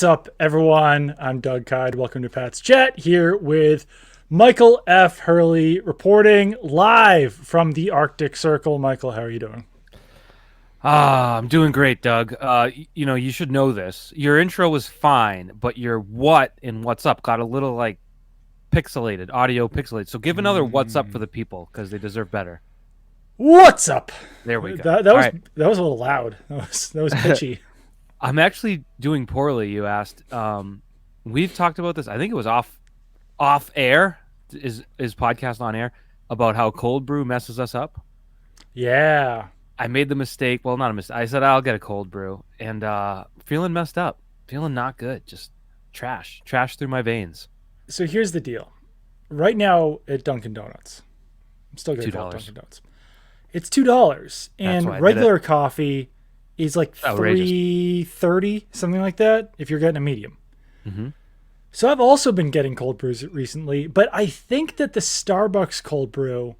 What's up, everyone? I'm Doug Kyed. Welcome to Pat's Chat here with Michael F. Hurley reporting live from the Arctic Circle. Michael, how are you doing? I'm doing great, Doug. You should know this. Your intro was fine, but your what and what's up got a little pixelated, audio pixelated. So give another what's up for the people because they deserve better. What's up? There we go. That All was right. that was a little loud. That was pitchy. I'm actually doing poorly, you asked. We've talked about this. I think it was off air. Is podcast on air about how cold brew messes us up? Yeah. I made the mistake. Well, not a mistake. I said I'll get a cold brew, and feeling messed up, feeling not good. Just trash through my veins. So here's the deal. Right now at Dunkin' Donuts, I'm still going to call it $2. Dunkin' Donuts. It's $2, That's why I and did regular coffee is like Outrageous. $3.30, something like that. If you're getting a medium. Mm-hmm. So I've also been getting cold brews recently, but I think that the Starbucks cold brew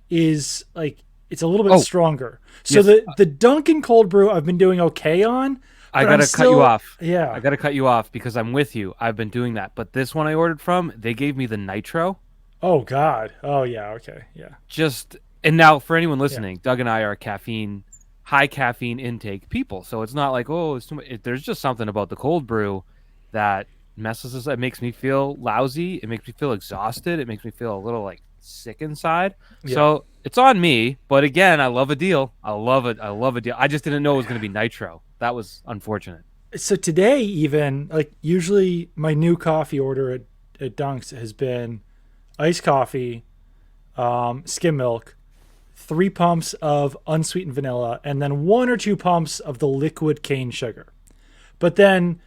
is like it's a little bit stronger. So Yes. the Dunkin' cold brew I've been doing okay on. I but I'm gotta cut you still- off. Yeah. I gotta cut you off because I'm with you. I've been doing that, but this one I ordered from, they gave me the nitro. Oh God. Oh yeah. Okay. Yeah. And now for anyone listening, Doug and I are high caffeine intake people, so it's not like it's too much. There's just something about the cold brew that messes us. It makes me feel lousy. It makes me feel exhausted. It makes me feel a little sick inside. Yeah. So it's on me. But again, I love a deal. I love it. I love a deal. I just didn't know it was going to be nitro. That was unfortunate. So today, even usually my new coffee order at Dunks has been iced coffee, skim milk, 3 pumps of unsweetened vanilla, and then 1 or 2 pumps of the liquid cane sugar. But then,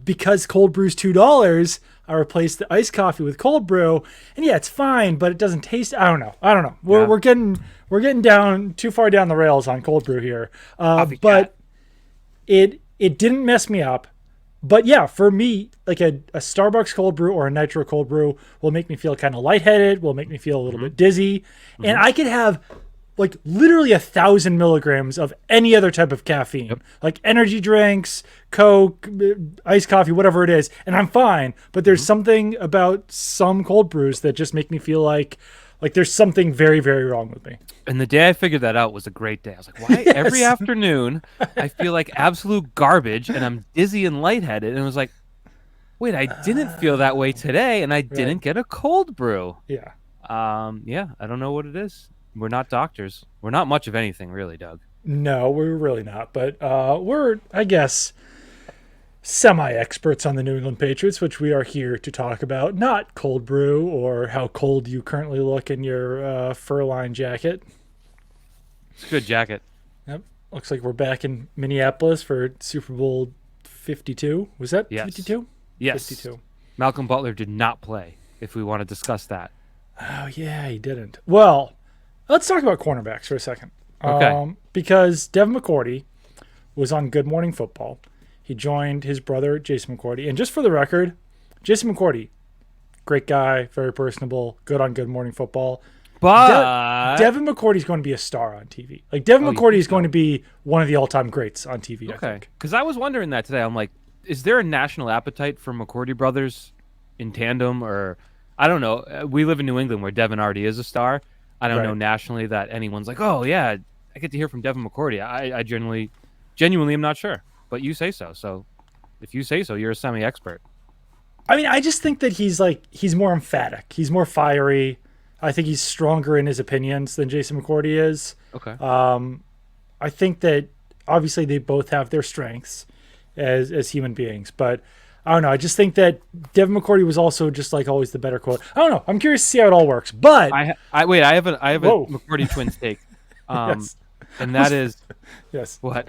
because cold brew's $2, I replaced the iced coffee with cold brew, and yeah, it's fine, but it doesn't taste. I don't know. We're getting down too far down the rails on cold brew here. But it didn't mess me up. But yeah, for me, like a Starbucks cold brew or a nitro cold brew will make me feel kind of lightheaded, will make me feel a little bit dizzy, and I could have literally 1,000 milligrams of any other type of caffeine, like energy drinks, Coke, iced coffee, whatever it is, and I'm fine. But there's something about some cold brews that just make me feel like there's something very, very wrong with me. And the day I figured that out was a great day. I was like, why every afternoon I feel like absolute garbage and I'm dizzy and lightheaded? And it was like, wait, I didn't feel that way today, and I didn't get a cold brew. Yeah. I don't know what it is. We're not doctors. We're not much of anything, really, Doug. No, we're really not. But we're, I guess, semi-experts on the New England Patriots, which we are here to talk about. Not cold brew or how cold you currently look in your fur-lined jacket. It's a good jacket. Yep. Looks like we're back in Minneapolis for Super Bowl 52. Was that 52? Yes. 52. Malcolm Butler did not play, if we want to discuss that. Oh, yeah, he didn't. Well, let's talk about cornerbacks for a second. Okay. Because Devin McCourty was on Good Morning Football. He joined his brother, Jason McCourty. And just for the record, Jason McCourty, great guy, very personable, good on Good Morning Football. But Devin McCourty is going to be a star on TV. Devin McCourty is going to be one of the all-time greats on TV, I think. Because I was wondering that today. I'm like, is there a national appetite for McCourty brothers in tandem? Or, I don't know. We live in New England where Devin already is a star. I don't know nationally that anyone's like, oh, yeah, I get to hear from Devin McCourty. I genuinely am not sure. But you say so. So if you say so, you're a semi-expert. I mean, I just think that he's more emphatic. He's more fiery. I think he's stronger in his opinions than Jason McCourty is. Okay. I think that obviously they both have their strengths as human beings, but I don't know. I just think that Devin McCourty was also just always the better quote. I don't know. I'm curious to see how it all works. But I have a McCourty twins take, Yes. and that is yes. what.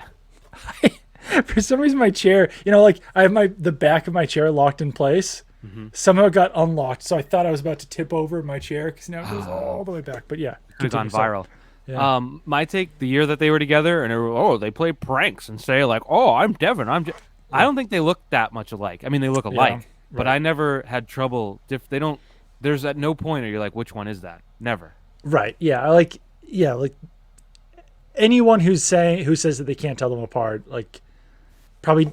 For some reason, my chair, I have the back of my chair locked in place. Somehow it got unlocked, so I thought I was about to tip over in my chair because now it goes all the way back. But yeah, Could have gone viral. Yeah. My take, the year that they were together, and they play pranks and say I'm Devin. I don't think they look that much alike. I mean, they look alike, but I never had trouble. They don't. There's at no point are you like, which one is that? Never. Right. Yeah. Anyone who says that they can't tell them apart, probably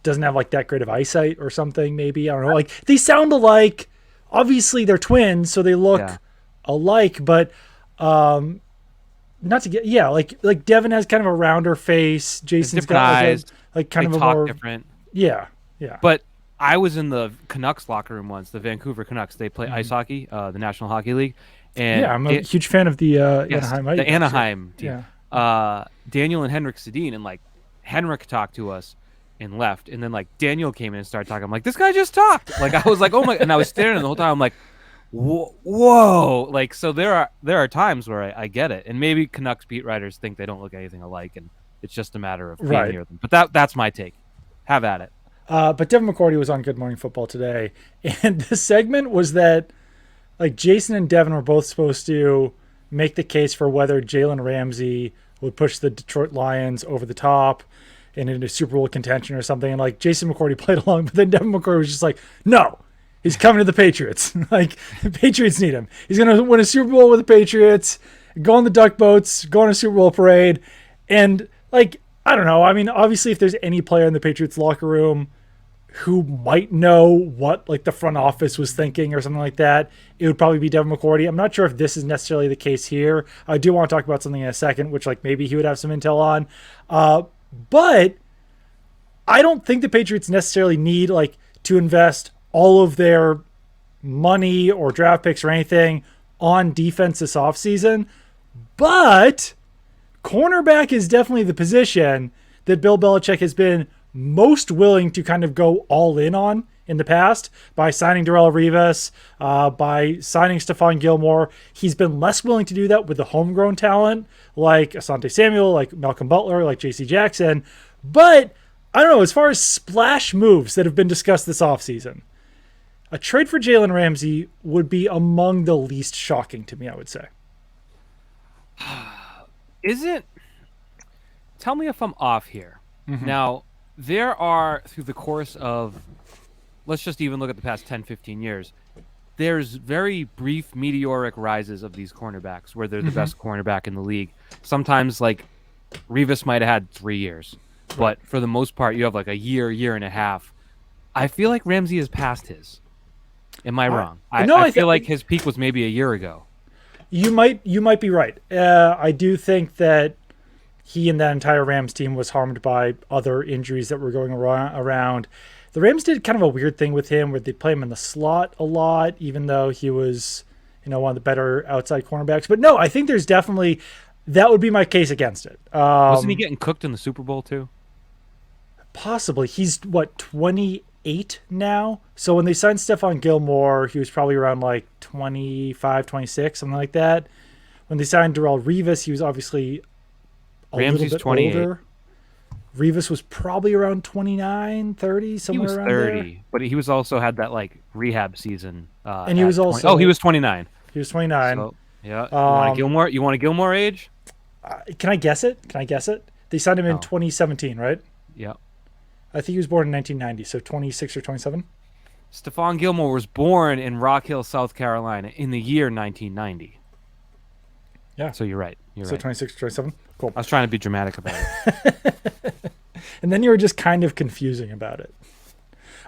doesn't have like that great of eyesight or something. Maybe I don't know. Like they sound alike. Obviously, they're twins, so they look alike. But not to get like Devin has kind of a rounder face. Jason's got eyes, like kind of a talk more different. Yeah. But I was in the Canucks locker room once. The Vancouver Canucks. They play ice hockey, the National Hockey League. And I'm a huge fan of the Anaheim. The Anaheim team. Yeah. Daniel and Henrik Sedin, and like Henrik talked to us and left, and then like Daniel came in and started talking. I'm like, this guy just talked. Like I was like, oh my, and I was staring at him the whole time. I'm like, whoa. Like so there are times where I get it, and maybe Canucks beat writers think they don't look anything alike, and it's just a matter of being near them. But that's my take. Have at it. But Devin McCourty was on Good Morning Football today, and the segment was that like Jason and Devin were both supposed to make the case for whether Jalen Ramsey would push the Detroit Lions over the top and into Super Bowl contention or something. And like Jason McCourty played along, but then Devin McCourty was just like, no, he's coming to the Patriots. Like the Patriots need him. He's going to win a Super Bowl with the Patriots, go on the duck boats, go on a Super Bowl parade. And like, I don't know. I mean, obviously if there's any player in the Patriots locker room who might know what like the front office was thinking or something like that, it would probably be Devin McCourty. I'm not sure if this is necessarily the case here. I do want to talk about something in a second, which like maybe he would have some intel on. But I don't think the Patriots necessarily need like to invest all of their money or draft picks or anything on defense this offseason. But cornerback is definitely the position that Bill Belichick has been most willing to kind of go all in on in the past by signing Darrelle Revis, by signing Stephon Gilmore. He's been less willing to do that with the homegrown talent like Asante Samuel, like Malcolm Butler, like J.C. Jackson. But I don't know, as far as splash moves that have been discussed this offseason, a trade for Jalen Ramsey would be among the least shocking to me, I would say. Tell me if I'm off here. Mm-hmm. Now, there are, through the course of, let's just even look at the past 10, 15 years, there's very brief meteoric rises of these cornerbacks where they're the best cornerback in the league. Sometimes, like, Revis might have had 3 years. But for the most part, you have like a year and a half. I feel like Ramsey is past his. Am I wrong? I feel like his peak was maybe a year ago. You might be right. I do think that he and that entire Rams team was harmed by other injuries that were going around. The Rams did kind of a weird thing with him where they play him in the slot a lot, even though he was, one of the better outside cornerbacks. But no, I think there's definitely, that would be my case against it. Wasn't he getting cooked in the Super Bowl too? Possibly. He's 28 now. So when they signed Stephon Gilmore, he was probably around like 25, 26, something like that. When they signed Darrelle Revis, he was obviously Ramsey's little bit 28. Older. Revis was probably around 29, 30, somewhere around 30, there. But he was also had that like rehab season. And he was 20. also he was 29. He was 29. So, yeah. You want a Gilmore age? Can I guess it? They signed him in 2017, right? Yeah. I think he was born in 1990, so 26 or 27. Stephon Gilmore was born in Rock Hill, South Carolina in the year 1990. Yeah. So you're right. So 26 or 27? Cool. I was trying to be dramatic about it. And then you were just kind of confusing about it.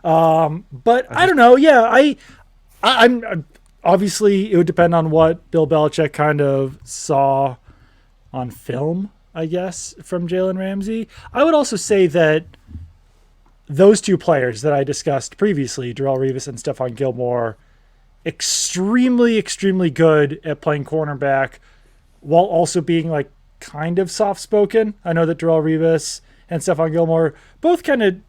But I don't know. Yeah, I'm obviously it would depend on what Bill Belichick kind of saw on film, I guess, from Jalen Ramsey. I would also say that those two players that I discussed previously, Darrelle Revis and Stephon Gilmore, extremely, extremely good at playing cornerback while also being like kind of soft-spoken. I know that Darrelle Revis and Stephon Gilmore both kind of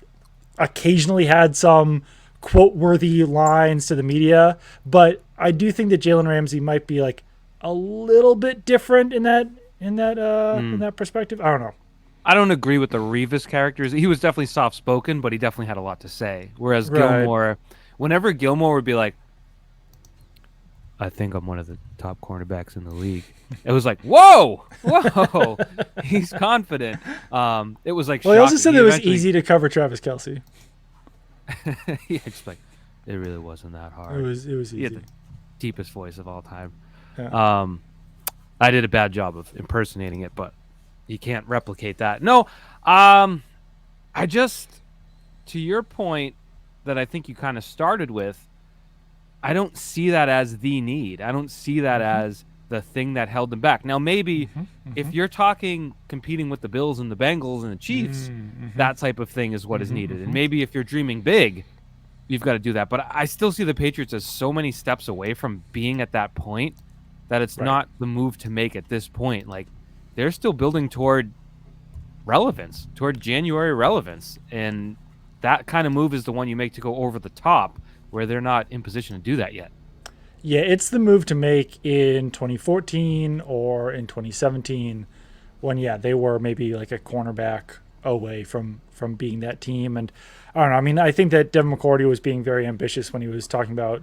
occasionally had some quote-worthy lines to the media, but I do think that Jalen Ramsey might be like a little bit different in that perspective. I don't know. I don't agree with the Revis characters. He was definitely soft-spoken, but he definitely had a lot to say. Whereas Gilmore, whenever Gilmore would be like, I think I'm one of the top cornerbacks in the league, it was like, whoa, he's confident. It was like, well, he also said it was easy to cover Travis Kelce. Yeah, just like, it really wasn't that hard. It was easy. He had the deepest voice of all time. Yeah. I did a bad job of impersonating it, but you can't replicate that. No, I just to your point that I think you kind of started with, I don't see that as the need. I don't see that as the thing that held them back. Now, maybe if you're talking competing with the Bills and the Bengals and the Chiefs, that type of thing is what is needed. And maybe if you're dreaming big, you've got to do that. But I still see the Patriots as so many steps away from being at that point that it's not the move to make at this point. Like, they're still building toward relevance, toward January relevance. And that kind of move is the one you make to go over the top, where they're not in position to do that yet. Yeah, it's the move to make in 2014 or in 2017 when, they were maybe like a cornerback away from being that team. And I don't know. I mean, I think that Devin McCourty was being very ambitious when he was talking about,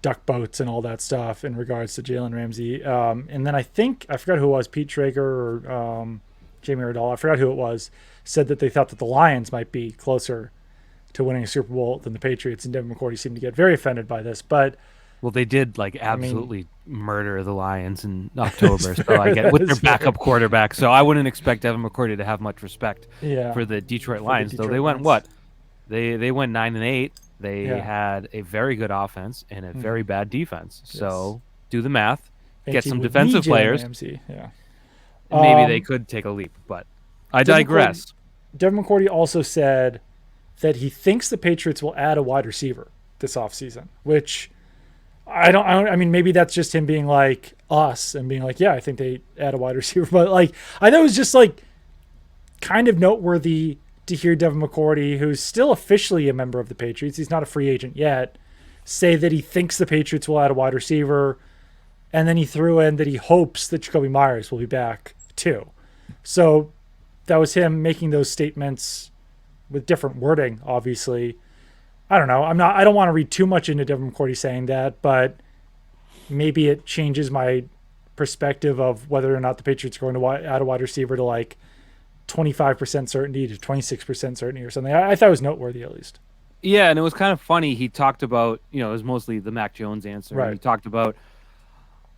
duck boats and all that stuff in regards to Jalen Ramsey. And then I forgot who it was, Pete Traeger or Jamie Erdahl, I forgot who it was, said that they thought that the Lions might be closer to winning a Super Bowl than the Patriots, and Devin McCourty seemed to get very offended by this. But well, they did absolutely murder the Lions in October, so I get with their backup quarterback. So I wouldn't expect Devin McCourty to have much respect for the Detroit Lions. Though they went They went 9-8. They had a very good offense and a very bad defense. So do the math, get some defensive players. Ramsey. Yeah. Maybe they could take a leap, but I digress. Devin McCourty also said that he thinks the Patriots will add a wide receiver this offseason, which I mean, maybe that's just him being like us and being like, yeah, I think they add a wide receiver. But like, I thought it was just like kind of noteworthy to hear Devin McCourty, who's still officially a member of the Patriots, he's not a free agent yet, say that he thinks the Patriots will add a wide receiver. And then he threw in that he hopes that Jacoby Myers will be back too. So that was him making those statements with different wording, obviously. I don't know. I don't want to read too much into Devin McCourty saying that, but maybe it changes my perspective of whether or not the Patriots are going to add a wide receiver to like 25% certainty to 26% certainty or something. I thought it was noteworthy, at least. Yeah, and it was kind of funny. He talked about, it was mostly the Mac Jones answer. Right. He talked about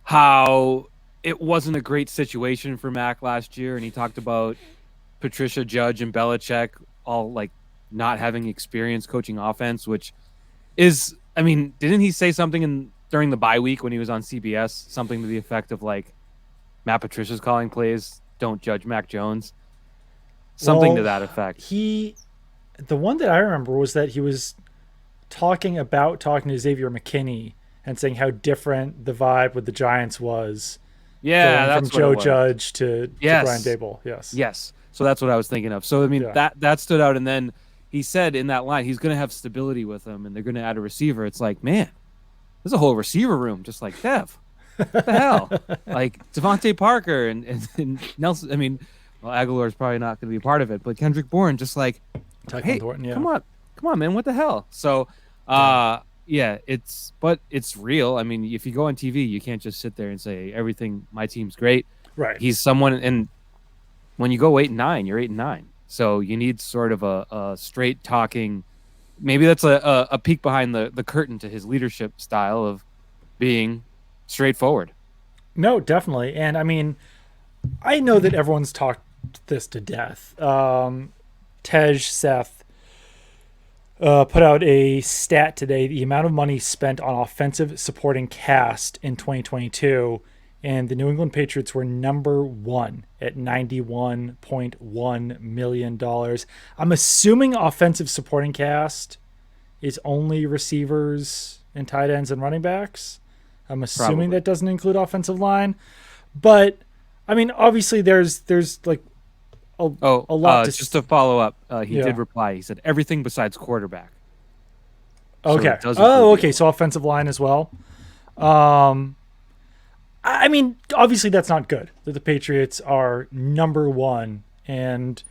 how it wasn't a great situation for Mac last year, and he talked about Patricia, Judge, and Belichick all like not having experience coaching offense, which is, I mean, didn't he say something during the bye week when he was on CBS, something to the effect of like, Matt Patricia's calling plays, don't judge Mac Jones, something to that effect. The one that I remember was that he was talking to Xavier McKinney and saying how different the vibe with the Giants was. Yeah, that's from Joe Judge to Brian Daboll. Yes. So that's what I was thinking of. So I mean, that stood out. And then he said in that line, he's going to have stability with him, and they're going to add a receiver. It's like, man, there's a whole receiver room, just like Dev. What the hell? Like Devontae Parker and Nelson. I mean, well, Aguilar's probably not going to be a part of it, but Kendrick Bourne, just like, hey, Thornton, come on, man, what the hell? So, it's real. I mean, if you go on TV, you can't just sit there and say everything. My team's great. Right. He's someone, and when you go 8-9, you're 8-9. So you need sort of a straight talking. Maybe that's a peek behind the curtain to his leadership style of being straightforward. No, definitely. And I mean, I know that everyone's talked this to death. Tej Seth put out a stat today, the amount of money spent on offensive supporting cast in 2022, and the New England Patriots were number one at $91.1 million. I'm assuming offensive supporting cast is only receivers and tight ends and running backs. I'm assuming that doesn't include offensive line. But, I mean, obviously there's like a lot. Just to follow up, he did reply. He said everything besides quarterback. Okay. So offensive line as well. I mean, obviously that's not good that the Patriots are number one and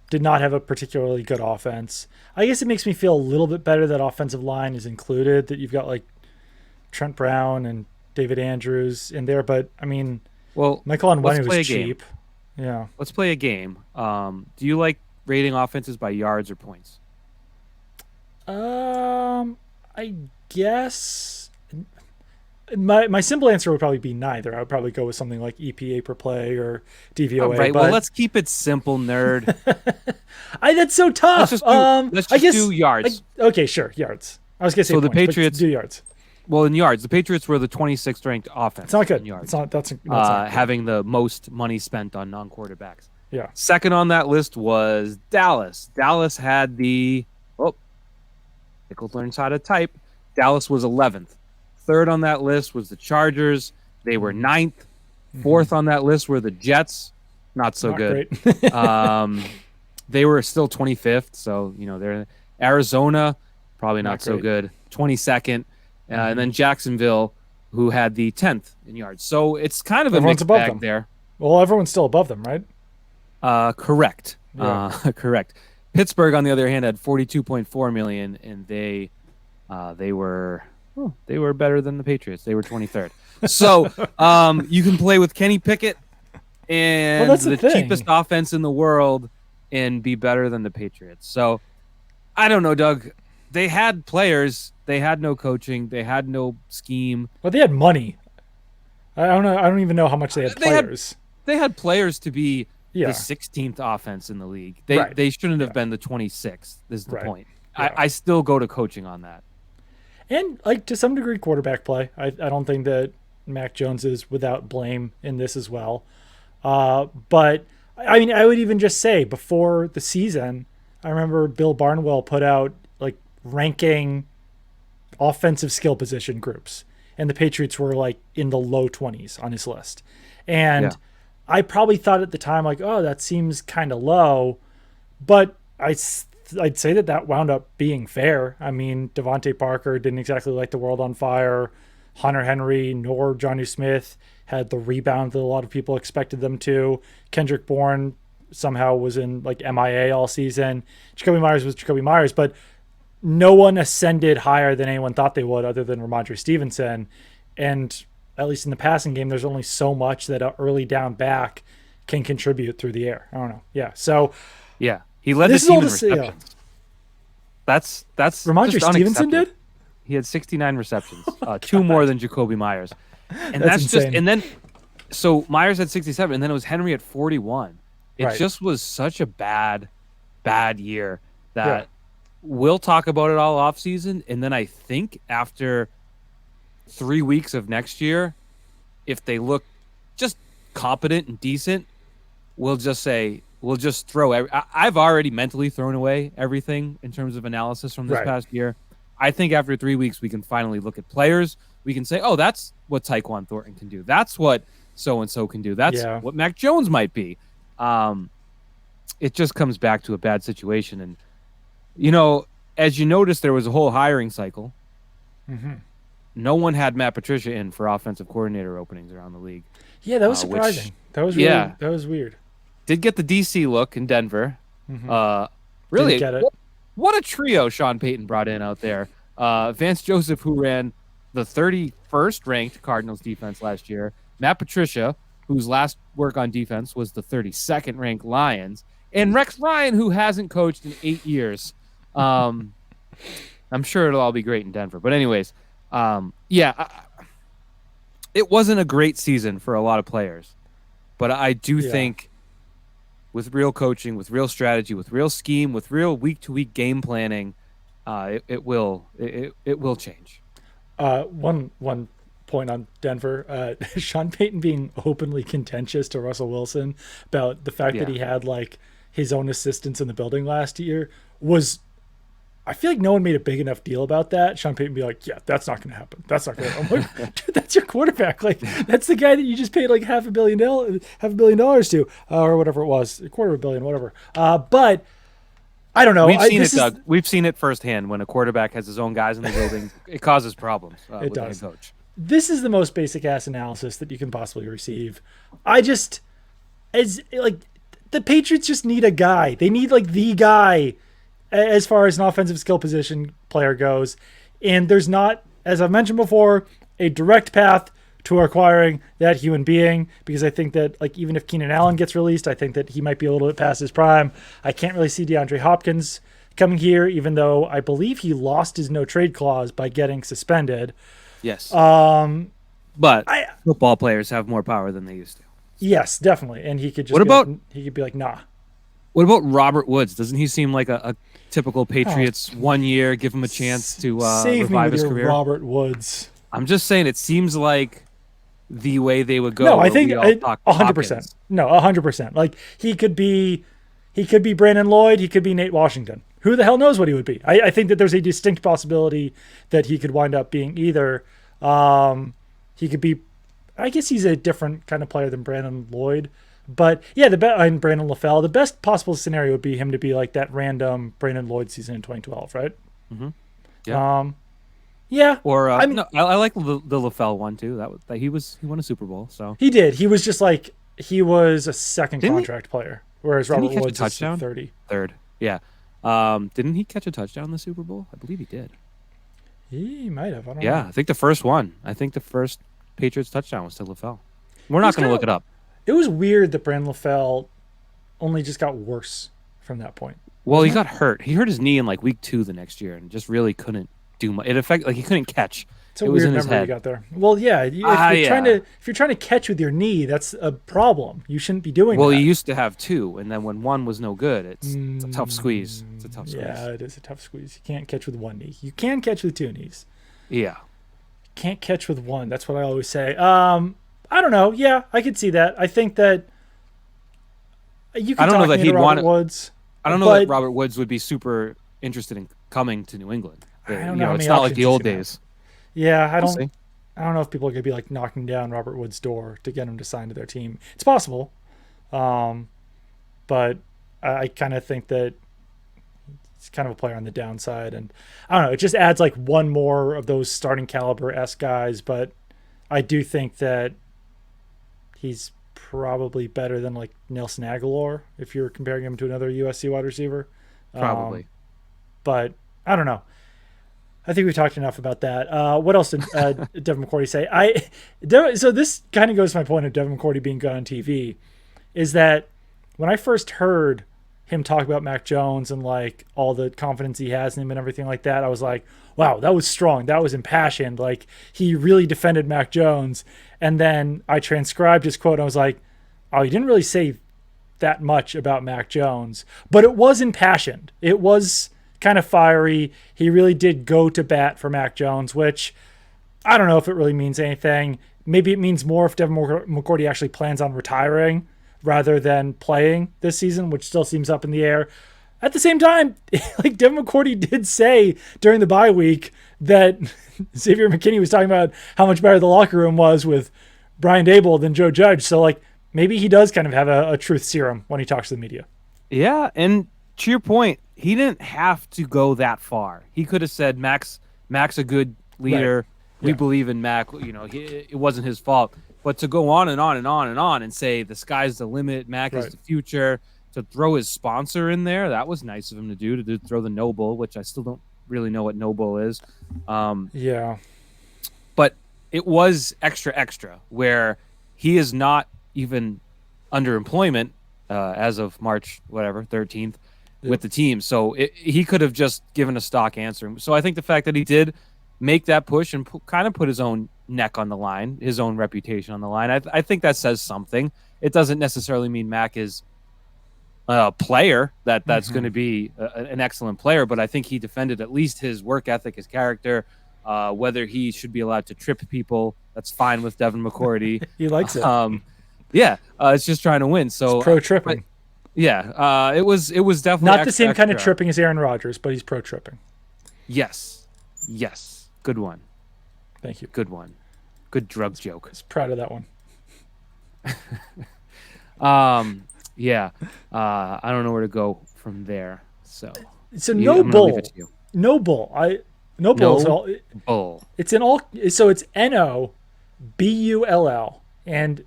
did not have a particularly good offense. I guess it makes me feel a little bit better that offensive line is included, that you've got like Trent Brown and David Andrews in there. But I mean, Michael Onwenu was cheap. Yeah. Let's play a game. Do you like rating offenses by yards or points? I guess My simple answer would probably be neither. I would probably go with something like EPA per play or DVOA. All right, well, let's keep it simple, nerd. That's so tough. Let's just do yards. Okay, sure, yards. I was gonna say so points, the Patriots do yards. Well, in yards, the Patriots were the 26th ranked offense. It's not good. In yards. It's not. That's not good. Having the most money spent on non-quarterbacks. Yeah. Second on that list was Dallas. Dallas had the Nichols learns how to type. Dallas was 11th. Third on that list was the Chargers. They were 9th. Fourth on that list were the Jets. Not so good. They were still 25th, so they're Arizona, probably not so good. 22nd, and then Jacksonville, who had the 10th in yards. So it's kind of a mixed bag there. Well, everyone's still above them, right? Correct. Yeah. Correct. Pittsburgh, on the other hand, had 42.4 million, and they were better than the Patriots. They were 23rd. So you can play with Kenny Pickett and the cheapest offense in the world and be better than the Patriots. So I don't know, Doug. They had players. They had no coaching. They had no scheme. Well, they had money. I don't know. I don't even know how much they had players. They had players to be the 16th offense in the league. They shouldn't have been the 26th. Is the point. Yeah. I still go to coaching on that. And to some degree, quarterback play. I don't think that Mac Jones is without blame in this as well. But I mean, I would even just say before the season, I remember Bill Barnwell put out ranking offensive skill position groups, and the Patriots were in the low 20s on his list. And I probably thought at the time oh, that seems kind of low, but I'd say that wound up being fair. I mean, Devontae Parker didn't exactly light the world on fire. Hunter Henry nor Jonnu Smith had the rebound that a lot of people expected them to. Kendrick Bourne somehow was in MIA all season. Jacoby Myers was Jacoby Myers, but no one ascended higher than anyone thought they would other than Ramondre Stevenson. And at least in the passing game, there's only so much that an early down back can contribute through the air. I don't know. Yeah. So yeah, he led the team in receptions. That's Ramondre Stevenson did? He had 69 receptions, 2 more than Jacoby Myers. And that's insane. just, and then, so Myers had 67, and then it was Henry at 41. It just was such a bad year that we'll talk about it all offseason. And then I think after 3 weeks of next year, if they look just competent and decent, we'll just throw I've already mentally thrown away everything in terms of analysis from this past year. I think after 3 weeks, we can finally look at players. We can say, oh, that's what Tyquan Thornton can do. That's what so-and-so can do. That's what Mac Jones might be. It just comes back to a bad situation. And, as you noticed, there was a whole hiring cycle. Mm-hmm. No one had Matt Patricia in for offensive coordinator openings around the league. Yeah, that was surprising. That was that was weird. Did get the DC look in Denver. Mm-hmm. Really, didn't get it. What a trio Sean Payton brought in out there. Vance Joseph, who ran the 31st ranked Cardinals defense last year. Matt Patricia, whose last work on defense was the 32nd ranked Lions. And Rex Ryan, who hasn't coached in 8 years. I'm sure it'll all be great in Denver. But anyways, it wasn't a great season for a lot of players. But I do think with real coaching, with real strategy, with real scheme, with real week-to-week game planning, it will change. One point on Denver, Sean Payton being openly contentious to Russell Wilson about the fact that he had his own assistants in the building last year was. I feel like no one made a big enough deal about that. Sean Payton be like, yeah, that's not going to happen. That's not going to happen. I'm like, dude, that's your quarterback. That's the guy that you just paid $500 million to, or whatever it was, $250 million, whatever. But I don't know. We've seen it, Doug. We've seen it firsthand when a quarterback has his own guys in the building. It causes problems with the head coach. This is the most basic ass analysis that you can possibly receive. The Patriots just need a guy. They need the guy as far as an offensive skill position player goes. And there's not, as I've mentioned before, a direct path to acquiring that human being, because I think that even if Keenan Allen gets released, I think that he might be a little bit past his prime. I can't really see DeAndre Hopkins coming here, even though I believe he lost his no trade clause by getting suspended. Yes. But I football players have more power than they used to. Yes, definitely. And he could just What about he could be like, nah. what about Robert Woods? Doesn't he seem like a typical Oh, Patriots 1 year, give him a chance to save me revive with his your career? Robert Woods. I'm just saying it seems like the way they would go. No, I where think we all talk 100%. Hopkins. No, 100%. Like he could be Brandon Lloyd. He could be Nate Washington. Who the hell knows what he would be? I think that there's a distinct possibility that he could wind up being either. He could be. I guess he's a different kind of player than Brandon Lloyd. But yeah, and Brandon LaFell. The best possible scenario would be him to be like that random Brandon Lloyd season in 2012, right? Mm-hmm. Yeah. Yeah. Or I mean, no, I like the LaFell one too. That he won a Super Bowl. So he did. He was just like he was a second Didn't he- contract player, whereas didn't he Robert catch a Woods is touchdown? 30. third. Yeah. Didn't he catch a touchdown in the Super Bowl? I believe he did. He might have. I don't Yeah, know. I think the first one. I think the first Patriots touchdown was to LaFell. We're not He's going to kinda- look it up. It was weird that Brandon LaFell only just got worse from that point. Well, he Wasn't got hurt. He hurt his knee in like week 2 the next year, and just really couldn't do much. It affected he couldn't catch. It's a It was weird in his memory you head. got there. Well, yeah. If you're trying to catch with your knee, that's a problem. You shouldn't be doing Well, that. he used to have 2, and then when one was no good, it's a tough squeeze. It's a tough squeeze. Yeah, it is a tough squeeze. You can't catch with one knee. You can catch with two knees. Yeah. Can't catch with one. That's what I always say. I don't know. Yeah, I could see that. I think that you can I don't know talk that me into he'd Robert want Woods. I don't know but that Robert Woods would be super interested in coming to New England. I don't know how It's many not like options the he's old gonna days. Yeah, I We'll don't. see. I don't know if people are gonna be like knocking down Robert Woods' door to get him to sign to their team. It's possible, but I kind of think that it's kind of a player on the downside, and I don't know. It just adds like one more of those starting caliber S guys, but I do think that he's probably better than like Nelson Aguilar if you're comparing him to another USC wide receiver. Probably. But I don't know. I think we've talked enough about that. What else did Devin McCourty say? So this kind of goes to my point of Devin McCourty being good on TV, is that when I first heard him talk about Mac Jones and like all the confidence he has in him and everything like that, I was like, wow, that was strong. That was impassioned. Like he really defended Mac Jones. And then I transcribed his quote. And I was like, oh, he didn't really say that much about Mac Jones, but it was impassioned. It was kind of fiery. He really did go to bat for Mac Jones, which I don't know if it really means anything. Maybe it means more if Devin McCourty actually plans on retiring rather than playing this season, which still seems up in the air. At the same time, like Devin McCourty did say during the bye week that Xavier McKinney was talking about how much better the locker room was with Brian Dable than Joe Judge. So like maybe he does kind of have a truth serum when he talks to the media. Yeah, and to your point, he didn't have to go that far. He could have said, Mac's a good leader. Right. We Yeah. believe in Mac. It wasn't his fault. But to go on and on and on and on and say the sky's the limit, Mac is Right. the future, to throw his sponsor in there, that was nice of him to do, throw the Noble, which I still don't really know what Noble is. Yeah. But it was extra, where he is not even under employment as of March, 13th, with the team. So he could have just given a stock answer. So I think the fact that he did make that push and kind of put his own neck on the line, his own reputation on the line, I think that says something. It doesn't necessarily mean Mac is a player that's going to be an excellent player, but I think he defended at least his work ethic, his character, whether he should be allowed to trip people. That's fine with Devin McCourty. He likes it. It's just trying to win. So He's pro tripping. it was definitely Not the same kind of extra. tripping as Aaron Rodgers, but he's pro tripping. Yes, good one. Thank you. Good one. Good drug joke. I was proud of that one. I don't know where to go from there. So So I'm no gonna leave bull. it to you. No bull. No bull. is all, Bull. it's in all. So it's NOBULL, and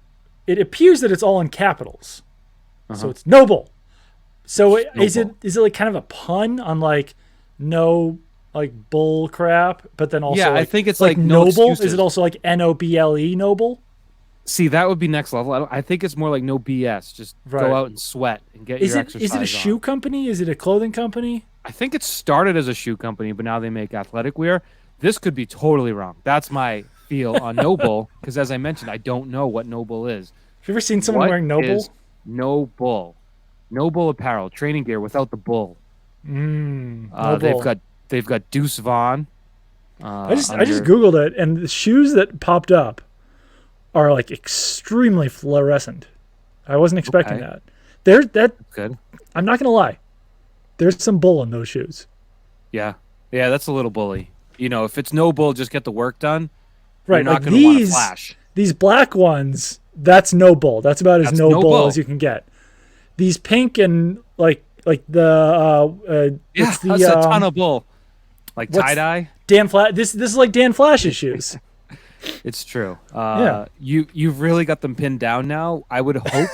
it appears that it's all in capitals. So it's no bull. So is it like kind of a pun on like no like bull crap, but then also I like, think it's like no noble. excuses. Is it also like NOBLE noble? See, that would be next level. I think it's more like no BS. Just Right. go out and sweat and get your exercise Is it a on. shoe company? Is it a clothing company? I think it started as a shoe company, but now they make athletic wear. This could be totally wrong. That's my spiel on Noble because, as I mentioned, I don't know what Noble is. Have you ever seen someone wearing Noble? Is Noble? Noble apparel, training gear without the bull. Noble. They've got Deuce Vaughn. I just googled it, and the shoes that popped up are like extremely fluorescent. I wasn't expecting that. Good. I'm not gonna lie. There's some bull in those shoes. Yeah, that's a little bully. If it's no bull, just get the work done. Right, you're not going to want to flash. These black ones, that's no bull. That's about as no bull as you can get. These pink and like the that's a ton of bull. Like tie dye. Dan Flash. This is like Dan Flash's shoes. It's true. You've really got them pinned down now. I would hope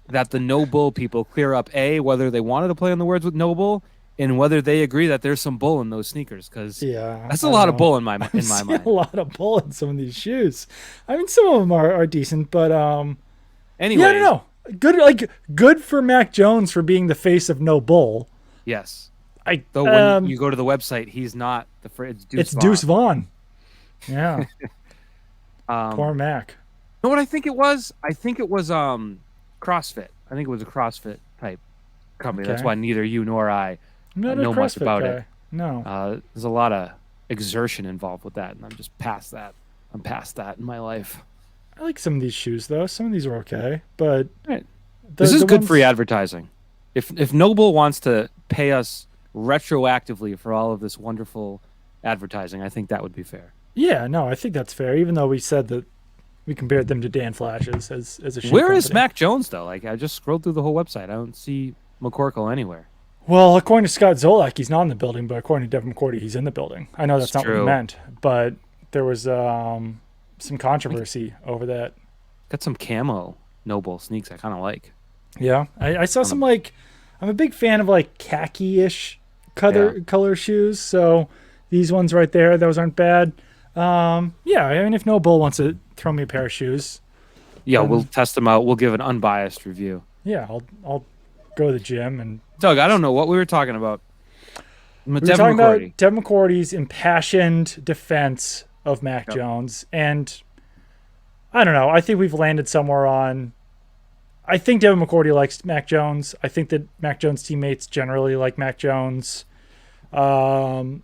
that the no bull people clear up whether they wanted to play on the words with no bull, and whether they agree that there's some bull in those sneakers, because that's a lot of bull in my mind. A lot of bull in some of these shoes. I mean, some of them are decent, but anyway, I don't know. Good for Mac Jones for being the face of no bull. Yes. Though when you go to the website, he's not it's Deuce Vaughn. Yeah. Poor Mac. You know what I think it was? I think it was CrossFit. I think it was a CrossFit type company. Okay. That's why neither you nor I know much about it. No. There's a lot of exertion involved with that, and I'm just past that. I'm past that in my life. I like some of these shoes, though. Some of these are okay, but this is good free advertising. If Noble wants to pay us retroactively for all of this wonderful advertising, I think that would be fair. Yeah, no, I think that's fair. Even though we said that we compared them to Dan Flash's as a shoe Where company. is Mac Jones though? Like, I just scrolled through the whole website. I don't see McCorkle anywhere. Well, according to Scott Zolak, he's not in the building, but according to Devin McCourty, he's in the building. I know that's not what he meant, but there was some controversy over that. Got some camo Noble sneaks I kind of like. Yeah, I saw some I'm a big fan of khaki-ish color shoes, so these ones right there, those aren't bad. I mean, if No Bull wants to throw me a pair of shoes, we'll test them out. We'll give an unbiased review. Yeah, I'll go to the gym and. Doug, I don't know what we were talking about. We were talking about Devin McCourty's impassioned defense of Mac Jones, and I don't know. I think we've landed somewhere on. I think Devin McCourty likes Mac Jones. I think that Mac Jones teammates generally like Mac Jones. I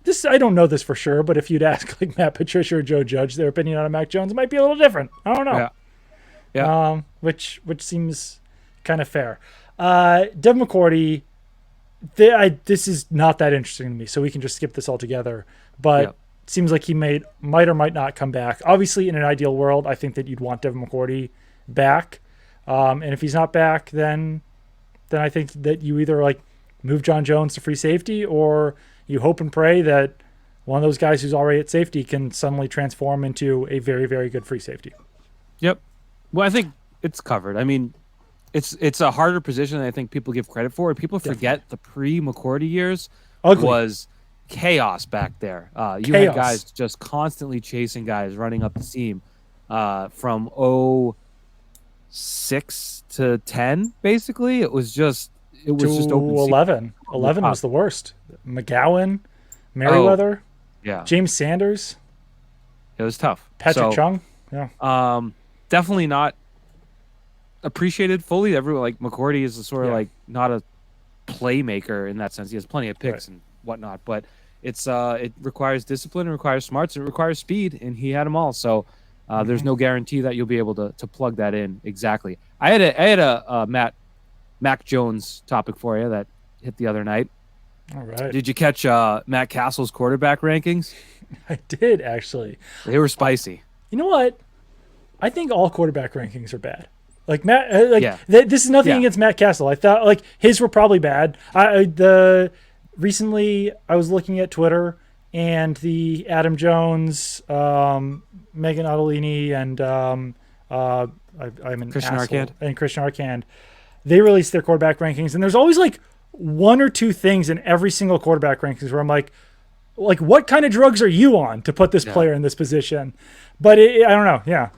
don't know this for sure, but if you'd ask Matt Patricia or Joe Judge their opinion on Mac Jones, it might be a little different. I don't know. Yeah. Which seems kind of fair. Devin McCourty, this is not that interesting to me, so we can just skip this altogether. But it seems like he might or might not come back. Obviously, in an ideal world, I think that you'd want Devin McCourty back. And if he's not back, then I think that you either move John Jones to free safety, or you hope and pray that one of those guys who's already at safety can suddenly transform into a very, very good free safety. Yep. Well, I think it's covered. I mean, it's a harder position than I think people give credit for. People forget the pre-McCourty years was chaos back there. You had guys just constantly chasing guys, running up the seam from 06 to 10, basically. It was just open 11. 11 was the worst. McGowan, Merriweather, James Sanders. It was tough. Patrick Chung. Yeah. Definitely not appreciated fully. Everyone McCourty is sort of not a playmaker in that sense. He has plenty of picks and whatnot, but it requires discipline, it requires smarts, it requires speed, and he had them all. So there's no guarantee that you'll be able to plug that in exactly. I had a Mac Jones topic for you that hit the other night. All right. Did you catch Matt Castle's quarterback rankings? I did, actually. They were spicy. You know what? I think all quarterback rankings are bad. This is nothing against Matt Castle. I thought his were probably bad. Recently I was looking at Twitter, and the Adam Jones, Megan Ottolini, and Christian Arcand, they released their quarterback rankings, and there's always one or two things in every single quarterback rankings where I'm like, what kind of drugs are you on to put this player in this position? But I don't know. Yeah.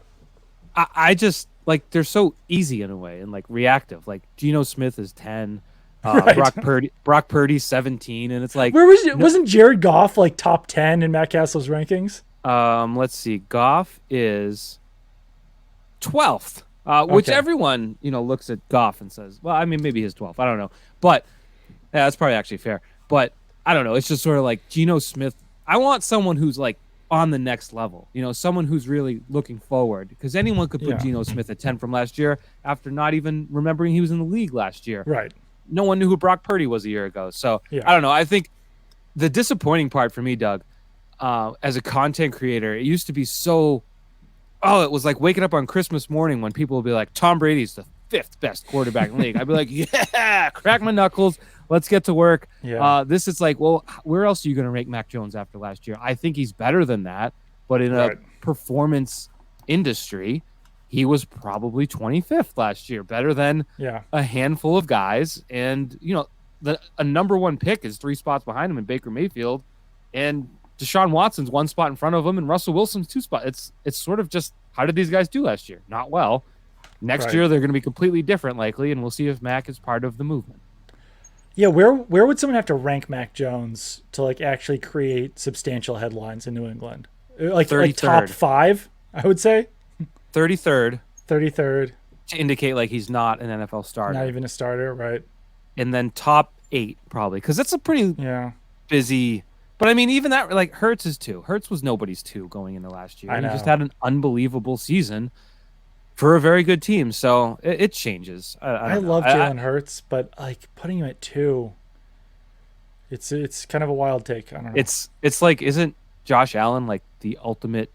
I just they're so easy in a way and reactive. Geno Smith is 10, Brock Purdy 17, and it's where wasn't Jared Goff top 10 in Matt Castle's rankings? Let's see. Goff is 12th, which Okay. everyone, looks at Goff and says, well, I mean, maybe he's 12th. I don't know. But yeah, that's probably actually fair. But I don't know. It's just sort of like Geno Smith. I want someone who's like on the next level, someone who's really looking forward, because anyone could put Yeah. Geno Smith at 10 from last year after not even remembering he was in the league last year. Right. No one knew who Brock Purdy was a year ago. So Yeah. I don't know. I think the disappointing part for me, Doug, as a content creator, it used to be so. Oh, it was like waking up on Christmas morning when people would be like, Tom Brady's the 5th best quarterback in the league. I'd be like, yeah, crack my knuckles. Let's get to work. Yeah. This is like, well, where else are you going to rank Mac Jones after last year? I think he's better than that. But in a performance industry, he was probably 25th last year, better than a handful of guys. And, a number one pick is 3 spots behind him in Baker Mayfield. And Deshaun Watson's 1 spot in front of him, and Russell Wilson's 2 spots. It's sort of just, how did these guys do last year? Not well. Next year they're going to be completely different, likely, and we'll see if Mac is part of the movement. Yeah, where would someone have to rank Mac Jones to like actually create substantial headlines in New England? Like top 5, I would say. 33rd. 33rd. To indicate like he's not an NFL starter. Not even a starter, right? And then top 8 probably, because that's a pretty busy. But I mean, even that, like, Hurts is 2. Hurts was nobody's 2 going into last year. I know. He just had an unbelievable season for a very good team. So it changes. I love Jalen Hurts, but like putting him at 2, it's kind of a wild take. I don't know. It's like, isn't Josh Allen like the ultimate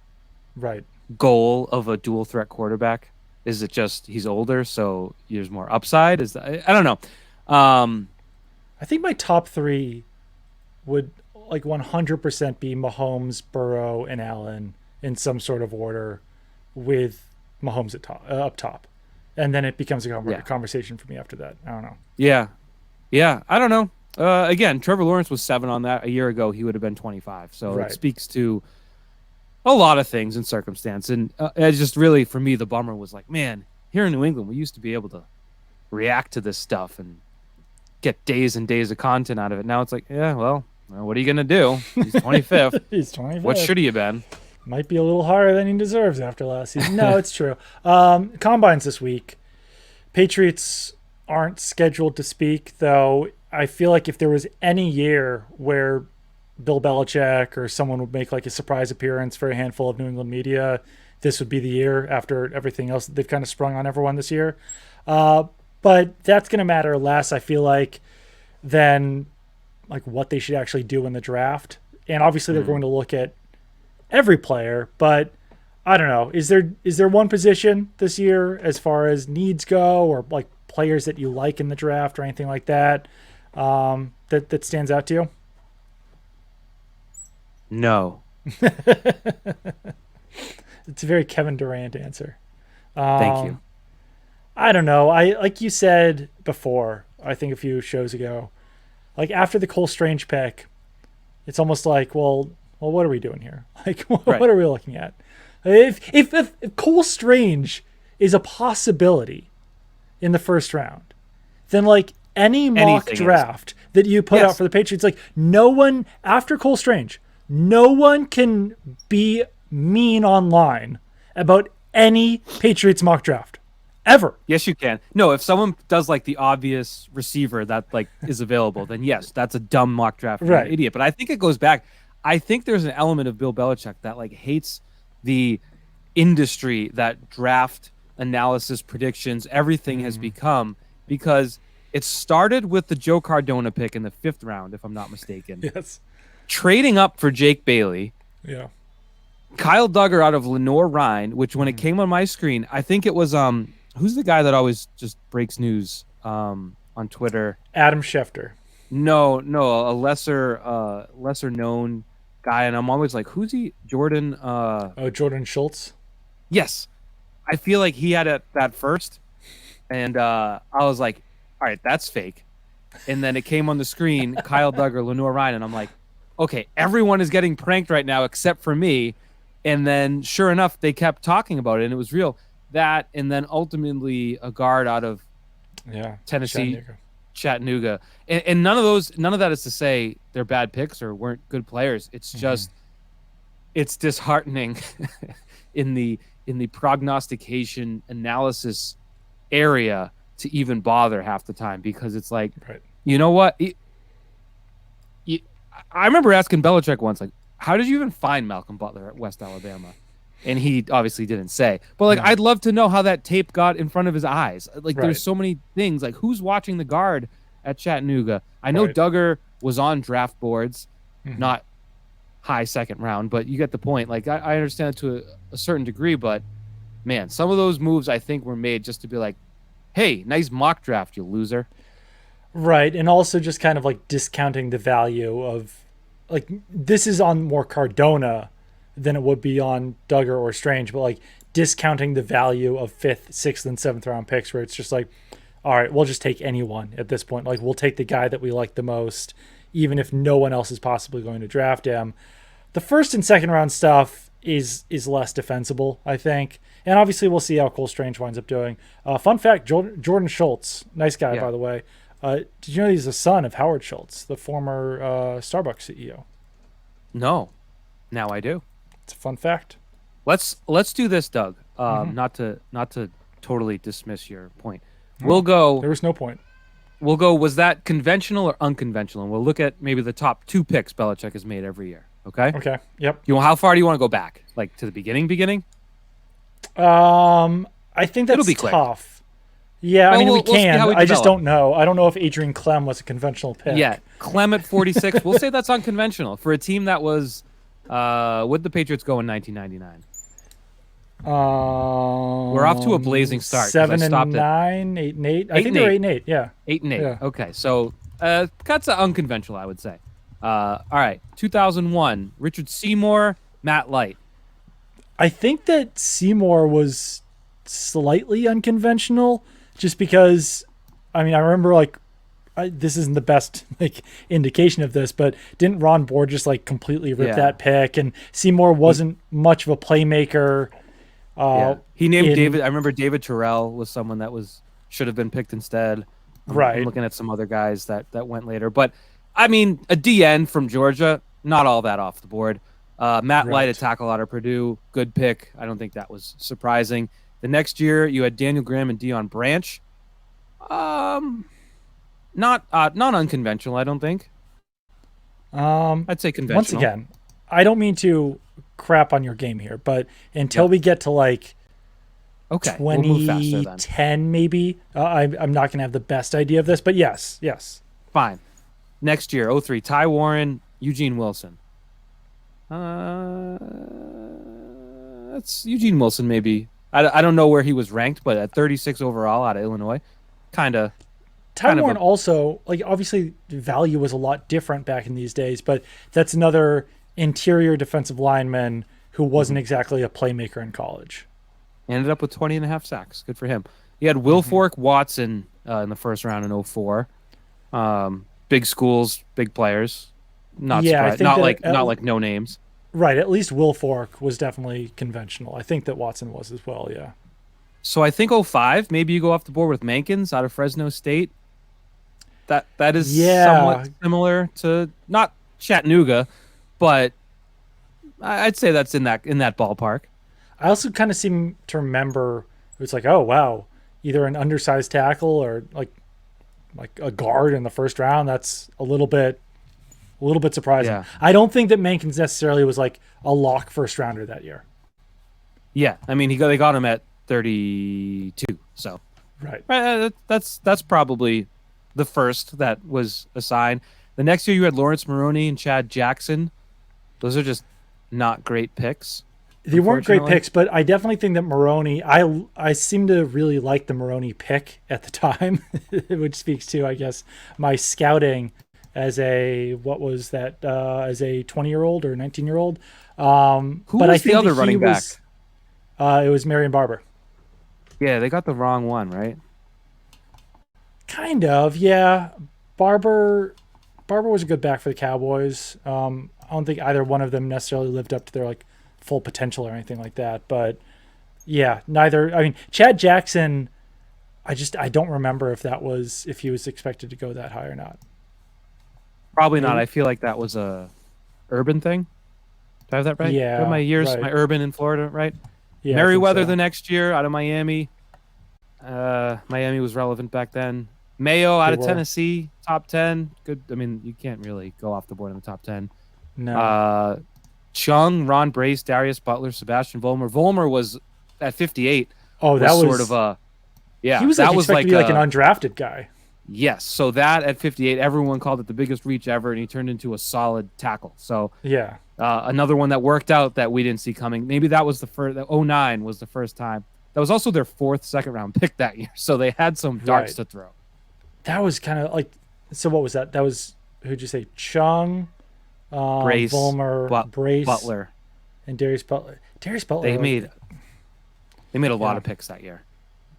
goal of a dual threat quarterback? Is it just he's older, so there's more upside? I don't know. I think my top 3 would like 100% be Mahomes, Burrow, and Allen in some sort of order, with Mahomes up top, and then it becomes a conversation for me after that. I don't know. Yeah. I don't know. Again, Trevor Lawrence was 7 on that a year ago. He would have been 25. So it speaks to a lot of things and circumstance. And it's just really, for me, the bummer was like, man, here in New England, we used to be able to react to this stuff and get days and days of content out of it. Now it's like, yeah, well, what are you going to do? He's 25th. He's 25th. What should he have been? Might be a little higher than he deserves after last season. No, it's true. Combines this week. Patriots aren't scheduled to speak, though. I feel like if there was any year where Bill Belichick or someone would make like a surprise appearance for a handful of New England media, this would be the year, after everything else that they've kind of sprung on everyone this year. But that's going to matter less, I feel like, than like what they should actually do in the draft. And obviously they're going to look at every player, but I don't know. Is there one position this year as far as needs go, or like players that you like in the draft or anything like that, that stands out to you? No. It's a very Kevin Durant answer. Thank you. I don't know. Like you said before, I think a few shows ago, like after the Cole Strange pick, it's almost like, well, what are we doing here? Like, what are we looking at? If Cole Strange is a possibility in the first round, then like any mock draft that you put out for the Patriots, like no one after Cole Strange, no one can be mean online about any Patriots mock draft ever. Yes, you can. No, if someone does like the obvious receiver that like is available, then yes, that's a dumb mock draft, right? Idiot. But I think it goes back. I think there's an element of Bill Belichick that like hates the industry that draft analysis, predictions, everything has become, because it started with the Joe Cardona pick in the 5th round, if I'm not mistaken. Yes. Trading up for Jake Bailey. Yeah. Kyle Duggar out of Lenore Ryan, which when it came on my screen, I think it was who's the guy that always just breaks news on Twitter? Adam Schefter. No, a lesser known guy, and I'm always like, who's he? Jordan Jordan Schultz. Yes. I feel like he had it that first, and I was like, all right, that's fake. And then it came on the screen, Kyle Duggar, Lenore Ryan, and I'm like, okay, everyone is getting pranked right now except for me. And then sure enough, they kept talking about it, and it was real. That, and then ultimately a guard out of Tennessee, Chattanooga. And none of that is to say they're bad picks or weren't good players. It's just it's disheartening in the prognostication analysis area to even bother half the time, because it's like, Right. you know what? I remember asking Belichick once, like, how did you even find Malcolm Butler at West Alabama? And he obviously didn't say. But, like, No. I'd love to know how that tape got in front of his eyes. Like, Right. there's so many things. Like, who's watching the guard at Chattanooga? I know Right. Duggar was on draft boards, Mhm. not high second round, but you get the point. Like, I understand it to a certain degree, but, man, some of those moves I think were made just to be like, hey, nice mock draft, you loser. Right, and also just kind of like discounting the value of, like, this is on more Cardona than it would be on Duggar or Strange, but like discounting the value of 5th, 6th, and 7th round picks, where it's just like, all right, we'll just take anyone at this point. Like, we'll take the guy that we like the most, even if no one else is possibly going to draft him. The 1st and 2nd round stuff is less defensible, I think. And obviously, we'll see how Cole Strange winds up doing. Fun fact: Jordan Schultz, nice guy, by the way. Did you know he's the son of Howard Schultz, the former Starbucks CEO? No, now I do. It's a fun fact. Let's do this, Doug. Not to totally dismiss your point. We'll go. There was no point. We'll go. Was that conventional or unconventional? And we'll look at maybe the top 2 picks Belichick has made every year. Okay. Okay. Yep. How far do you want to go back? Like to the beginning? I think that's It'll be quick. tough. Yeah, Well, I mean, we'll we see can. how we I just develop. don't know. I don't know if Adrian Clem was a conventional pick. Yeah, Clem at 46. We'll say that's unconventional for a team that was. Would the Patriots go in 1999? We're off to a blazing start. 7 I and stopped 9, 8 and 8. I 8 think and they're 8. 8 and 8. Yeah. 8 and 8. Yeah. Okay, so that's unconventional, I would say. All right, 2001. Richard Seymour, Matt Light. I think that Seymour was slightly unconventional, just because, I mean, I remember like, this isn't the best like indication of this, but didn't Ron Board just like completely rip that pick? And Seymour wasn't much of a playmaker. He named David. I remember David Terrell was someone that should have been picked instead. I'm looking at some other guys that went later, but I mean, a DN from Georgia, not all that off the board. Matt Light, a tackle out of Purdue, good pick. I don't think that was surprising. The next year, you had Daniel Graham and Deion Branch. Not unconventional, I don't think. I'd say conventional. Once again, I don't mean to crap on your game here, but until we get to like 2010, maybe, I'm not going to have the best idea of this. But yes. Fine. Next year, 03, Ty Warren, Eugene Wilson. That's Eugene Wilson, maybe. I don't know where he was ranked, but at 36 overall out of Illinois, kind of. Ty Warren also, like, obviously the value was a lot different back in these days, but that's another interior defensive lineman who wasn't exactly a playmaker in college. Ended up with 20 and a half sacks. Good for him. He had Wilfork Watson in the first round in 04. Big schools, big players. Not surprised. Not like no names. Right. At least Wilfork was definitely conventional. I think that Watson was as well. Yeah. So I think 05, maybe you go off the board with Mankins out of Fresno State. That is somewhat similar to not Chattanooga, but I'd say that's in that ballpark. I also kind of seem to remember it's like, oh wow, either an undersized tackle or like a guard in the first round. That's a little bit surprising. Yeah. I don't think that Mankins necessarily was like a lock first rounder that year. Yeah, I mean they got him at 32, so right. That's probably the first that was assigned. The next year you had Lawrence Maroney and Chad Jackson. Those are just not great picks. They weren't great picks, but I definitely think that Maroney, I seem to really like the Maroney pick at the time, which speaks to, I guess, my scouting as a 20-year-old or 19-year-old. Who was the other running back? It was Marion Barber. Yeah, they got the wrong one, right? Kind of, yeah. Barber was a good back for the Cowboys. I don't think either one of them necessarily lived up to their like full potential or anything like that. But yeah, neither. I mean, Chad Jackson, I don't remember if he was expected to go that high or not. Probably not. I feel like that was a urban thing. I have that right? Yeah, I have my years, right. my urban in Florida, right? Yeah, I think Merriweather so. the next year out of Miami. Miami was relevant back then. Mayo They out of were. Tennessee, top 10. Good. I mean, you can't really go off the board in the top 10. No. Uh, Chung, Ron Brace, Darius Butler, Sebastian Vollmer. Vollmer was at 58. Oh, that Was sort of was. a He yeah. was like That was expected to like be like an a undrafted guy. yes. So that at 58, everyone called it the biggest reach ever, and he turned into a solid tackle. So Yeah. another one that worked out that we didn't see coming. Maybe that was the first. 09 was the first time. That was also their 4th second-round pick that year. So they had some darts Right. to throw. That was kind of like. So what was that? That was who'd you say? Chung, Brace, Vollmer, Brace, Butler. and Darius Butler. Darius Butler. They like, made a lot Yeah. of picks that year.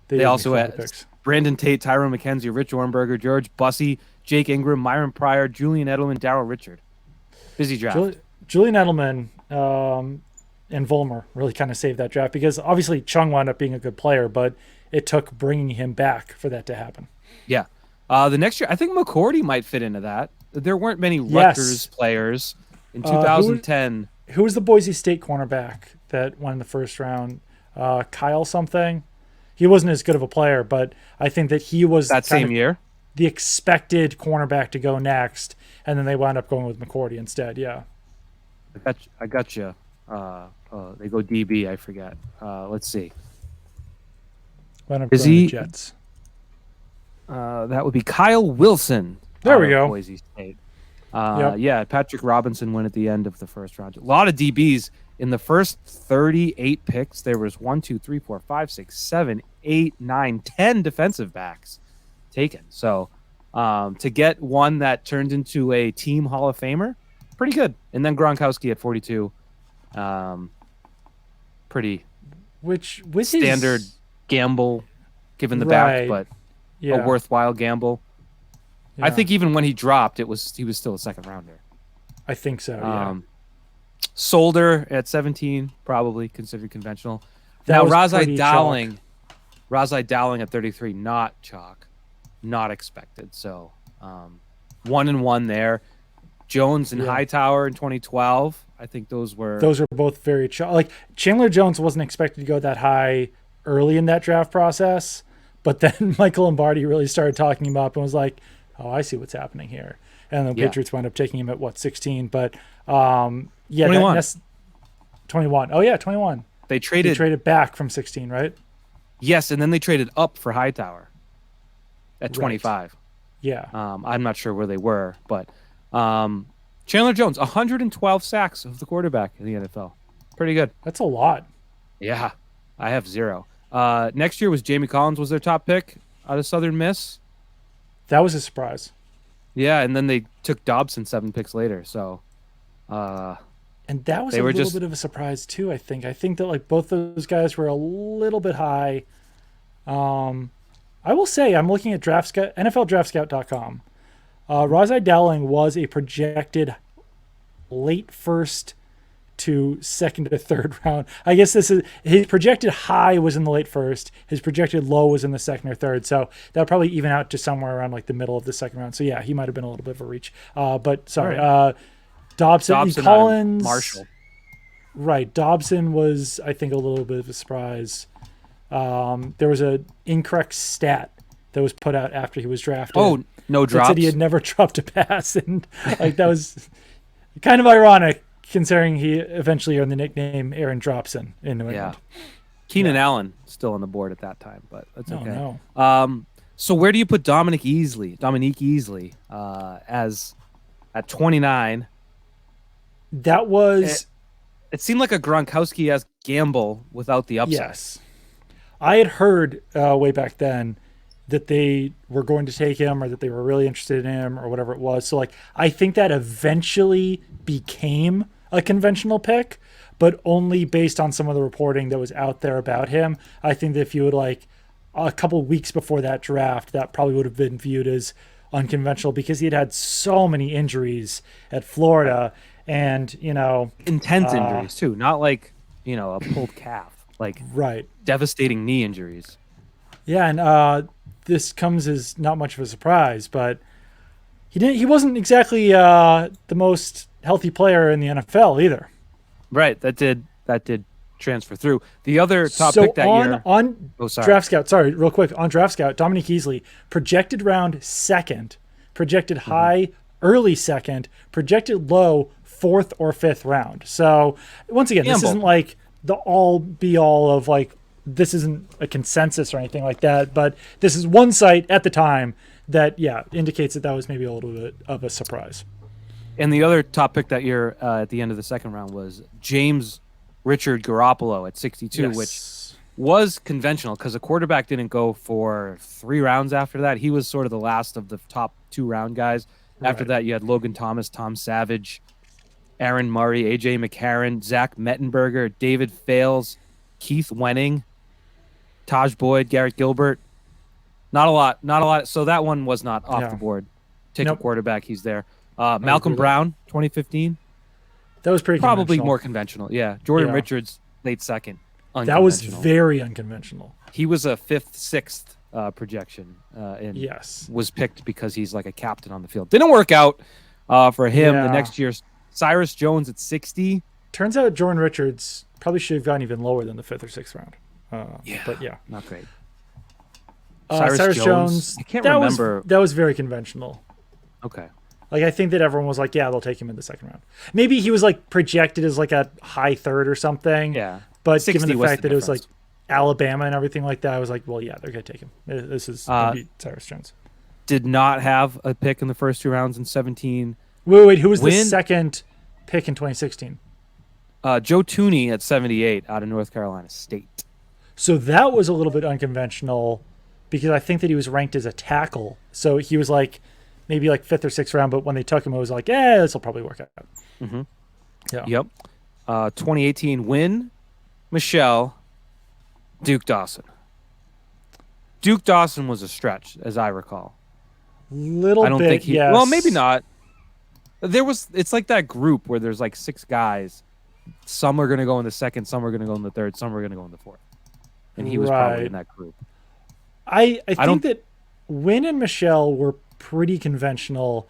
They They did also make a lot of had picks. Brandon Tate, Tyrone McKenzie, Rich Ornberger, George Bussey, Jake Ingram, Myron Pryor, Julian Edelman, Darryl Richard. Busy draft. Julian Edelman and Vollmer really kind of saved that draft because obviously Chung wound up being a good player, but it took bringing him back for that to happen. Yeah. The next year, I think McCourty might fit into that. There weren't many Rutgers players in 2010. Who was the Boise State cornerback that won in the first round? Kyle something. He wasn't as good of a player, but I think that he was That same year. the expected cornerback to go next, and then they wound up going with McCourty instead. Yeah. I got you. They go DB. I forget. Let's see. Wound up Is going to he- the Jets. That would be Kyle Wilson. There out we of go. Boise State. Yep. Yeah, Patrick Robinson went at the end of the first round. A lot of DBs in the first 38 picks. There was 1, 2, 3, 4, 5, 6, 7, 8, 9, 10 defensive backs taken. So to get one that turned into a team Hall of Famer, pretty good. And then Gronkowski at 42, pretty Which with standard his, gamble, given the Right. back, but yeah, a worthwhile gamble. I yeah, think even when he dropped, he was still a second rounder. I think so. Yeah. Solder at 17, probably considered conventional. That Now was Razai pretty Dowling at 33, not chalk, not expected. So 1-1 there. Jones and Yeah. Hightower in 2012. I think those were both very like Chandler Jones wasn't expected to go that high early in that draft process, but then Michael Lombardi really started talking him up and was like, "Oh, I see what's happening here." And the Yeah. Patriots wound up taking him at 16, but 21. 21. Oh yeah, 21. they He traded. traded back from 16, right? Yes, and then they traded up for Hightower at Right. 25. Yeah. I'm not sure where they were, but Chandler Jones, 112 sacks of the quarterback in the NFL. Pretty good. That's a lot. Yeah, I have 0. Next year was Jamie Collins was their top pick out of Southern Miss. That was a surprise. Yeah, and then they took Dobson 7 picks later. So And that was They a were little just- bit of a surprise too, I think. I think that like both those guys were a little bit high. I will say I'm looking at NFLDraftScout.com. Razai Dowling was a projected late first to second to third round. I guess this is his projected high was in the late first. His projected low was in the second or third. So that'll probably even out to somewhere around like the middle of the second round. So yeah, he might have been a little bit of a reach. But sorry, Dobson Collins, Marshall. Right, Dobson was I think a little bit of a surprise. There was an incorrect stat that was put out after he was drafted. Oh, no that drops. said he had never dropped a pass, and like that was kind of ironic considering he eventually earned the nickname Aaron Dropson in New England. Keenan Allen still on the board at that time, but that's Oh, okay. no. So where do you put Dominique Easley as at 29? That was It seemed like a Gronkowski-esque gamble without the upside. yes. I had heard way back then that they were going to take him or that they were really interested in him or whatever it was. So like I think that eventually became a conventional pick, but only based on some of the reporting that was out there about him. I think that if you would like a couple weeks before that draft, that probably would have been viewed as unconventional because he had had so many injuries at Florida and, Intense injuries too, not like, a pulled calf, like right. devastating knee injuries. Yeah, and this comes as not much of a surprise, but he wasn't exactly the most healthy player in the NFL either. Right. That did transfer through. The other top So pick that year. on Oh, sorry. Draft Scout, sorry, real quick on Draft Scout, Dominique Easley projected round second, projected high early second, projected low fourth or fifth round. So once again, this isn't like the all be all of like this isn't a consensus or anything like that, but this is one site at the time that indicates that was maybe a little bit of a surprise. And the other top pick that year at the end of the second round was James Richard Garoppolo at 62, which was conventional because a quarterback didn't go for 3 rounds after that. He was sort of the last of the top 2 round guys. After that, you had Logan Thomas, Tom Savage, Aaron Murray, A.J. McCarron, Zach Mettenberger, David Fales, Keith Wenning, Taj Boyd, Garrett Gilbert. Not a lot. So that one was not off the board. Take a quarterback, he's there. Malcolm Brown, 2015. That was pretty probably more conventional. Yeah. Jordan Richards, late second. That was very unconventional. He was a 5th, 6th projection. And was picked because he's like a captain on the field. Didn't work out for him. The next year, Cyrus Jones at 60. Turns out Jordan Richards probably should have gone even lower than the 5th or 6th round. But not great. Cyrus Jones. I can't remember. That was very conventional. Okay. Like I think that everyone was like, yeah, they'll take him in the second round. Maybe he was like projected as like a high 3rd or something. Yeah. But given the fact that it was like Alabama and everything like that, I was like, well, yeah, they're gonna take him. This is gonna be Cyrus Jones. Did not have a pick in the first 2 rounds in 17. Wait, who was the second pick in 2016? Joe Tooney at 78 out of North Carolina State. So that was a little bit unconventional because I think that he was ranked as a tackle. So he was like maybe like 5th or 6th round, but when they took him, it was like, this will probably work out. Mm-hmm. Yeah. Yep. 2018 win, Michelle, Duke Dawson. Duke Dawson was a stretch, as I recall. I don't think yes. Well, maybe not. It's like that group where there's like 6 guys. Some are going to go in the second, some are going to go in the third, some are going to go in the fourth. And he was probably in that group. I think that Wynn and Michelle were pretty conventional.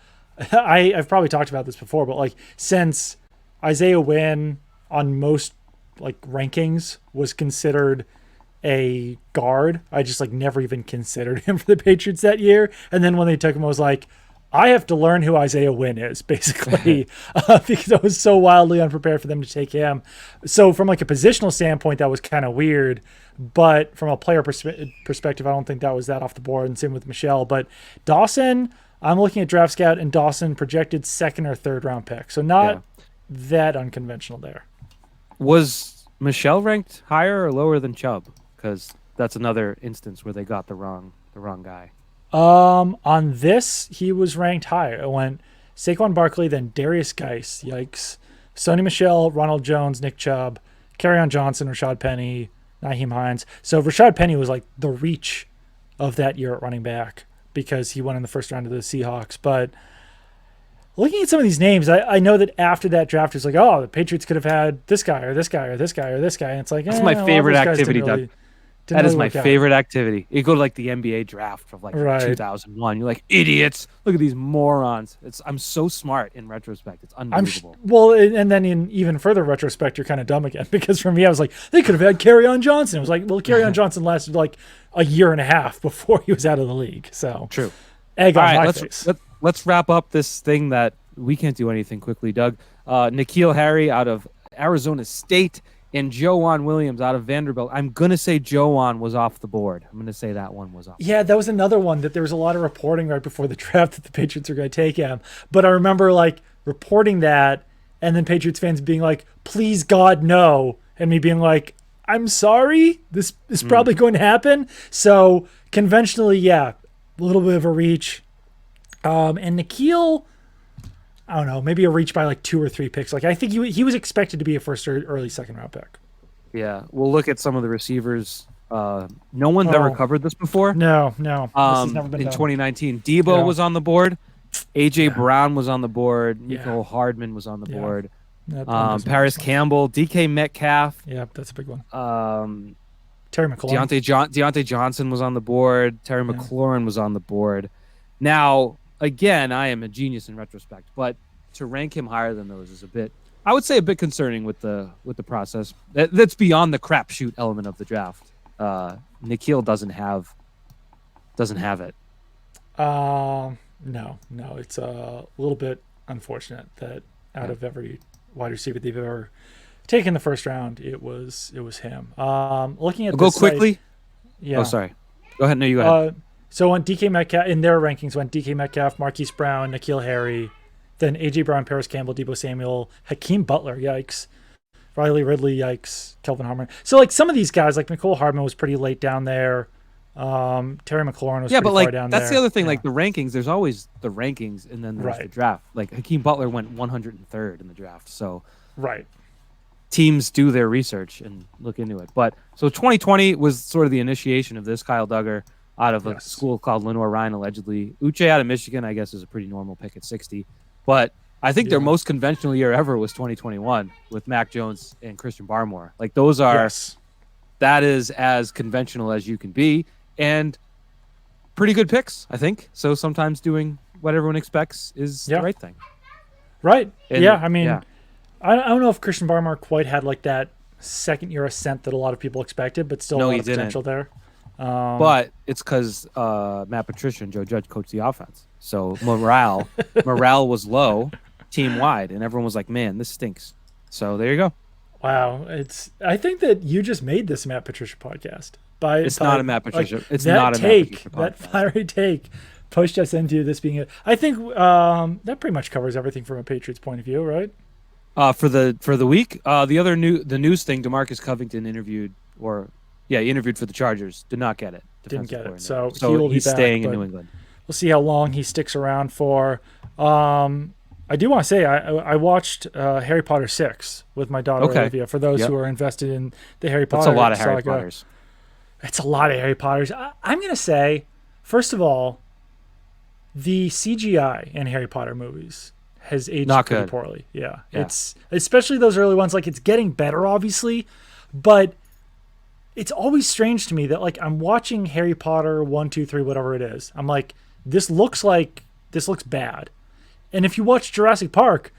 I've probably talked about this before, but like since Isaiah Wynn on most like rankings was considered a guard, I just like never even considered him for the Patriots that year. And then when they took him, I was like, I have to learn who Isaiah Wynn is, basically, because I was so wildly unprepared for them to take him. So from like a positional standpoint, that was kind of weird. But from a player perspective, I don't think that was that off the board. And same with Michelle. But Dawson, I'm looking at Draft Scout, and Dawson projected 2nd or 3rd round pick. So not that unconventional there. Was Michelle ranked higher or lower than Chubb? Because that's another instance where they got the wrong guy. On this, he was ranked higher. It went Saquon Barkley, then Darius Geis, yikes, Sony Michel, Ronald Jones, Nick Chubb, Kerryon Johnson, Rashad Penny, Nyheim Hines. So Rashad Penny was like the reach of that year at running back because he went in the first round of the Seahawks. But looking at some of these names, I know that after that draft, it's like, oh, the Patriots could have had this guy or this guy or this guy or this guy. And it's like, that's my favorite activity, Doug. That is my favorite activity. You go to like the NBA draft of like 2001. You're like, idiots. Look at these morons. I'm so smart in retrospect. It's unbelievable. And then in even further retrospect, you're kind of dumb again. Because for me, I was like, they could have had Kerryon Johnson. It was like, well, Kerryon Johnson lasted like a year and a half before he was out of the league. So true. Egg on my face. Let's wrap up this thing that we can't do anything quickly, Doug. N'Keal Harry out of Arizona State. And Joanne Williams out of Vanderbilt. I'm going to say Joanne was off the board. I'm going to say that one was off. Yeah, that was another one that there was a lot of reporting right before the draft that the Patriots were going to take him. But I remember like reporting that and then Patriots fans being like, please God, no. And me being like, I'm sorry, this is probably going to happen. So conventionally, a little bit of a reach. And N'Keal, I don't know, maybe a reach by like 2 or 3 picks. Like I think he was expected to be a first or early second round pick. Yeah, we'll look at some of the receivers. No one's ever covered this before. No. This has never been in done. 2019, Debo was on the board. AJ Brown was on the board. Nicole Hardman was on the board. Paris Campbell, DK Metcalf. Yeah, that's a big one. Terry McLaurin. Deontay Johnson was on the board. Terry McLaurin was on the board. Now, again, I am a genius in retrospect, but to rank him higher than those is a bit I would say a bit concerning with the process. That's beyond the crapshoot element of the draft. Nikhil doesn't have it. No, it's a little bit unfortunate that out of every wide receiver they've ever taken the first round, it was him. Looking at Go quickly. Yeah. Oh, sorry. Go ahead. No, you go ahead. So on DK Metcalf, in their rankings, went DK Metcalf, Marquise Brown, N'Keal Harry, then AJ Brown, Paris Campbell, Deebo Samuel, Hakeem Butler, yikes, Riley Ridley, yikes, Kelvin Harmon. So like some of these guys, like Nicole Hardman was pretty late down there. Terry McLaurin was pretty far down there. That's the other thing. Yeah. Like the rankings, there's always the rankings, and then there's the draft. Like Hakeem Butler went 103rd in the draft. So teams do their research and look into it. But so 2020 was sort of the initiation of this. Kyle Duggar out of a school called Lenoir Ryan, allegedly. Uche out of Michigan, I guess, is a pretty normal pick at 60. But I think their most conventional year ever was 2021 with Mac Jones and Christian Barmore. Like those are, that is as conventional as you can be, and pretty good picks, I think. So sometimes doing what everyone expects is the right thing. Right. And, I mean, I don't know if Christian Barmore quite had like that second year ascent that a lot of people expected, but still a lot of potential there. But it's because Matt Patricia and Joe Judge coached the offense. So morale was low team wide, and everyone was like, man, this stinks. So there you go. Wow. I think that you just made this Matt Patricia podcast. It's not a Matt Patricia. It's not a Matt Patricia podcast. That fiery take pushed us into this being it. I think that pretty much covers everything from a Patriots point of view, right? For the week, the news thing, DeMarcus Covington interviewed he interviewed for the Chargers. Did not get it. Didn't get it. So he's staying in New England. We'll see how long he sticks around for. I do want to say I watched Harry Potter 6 with my daughter Olivia. For those who are invested in the Harry Potter, that's a lot of Harry Potters. It's a lot of Harry Potters. I'm going to say, first of all, the CGI in Harry Potter movies has aged pretty poorly. Yeah, it's especially those early ones. Like it's getting better, obviously, but it's always strange to me that like I'm watching Harry Potter 1, 2, 3, whatever it is. I'm like, this looks bad. And if you watch Jurassic Park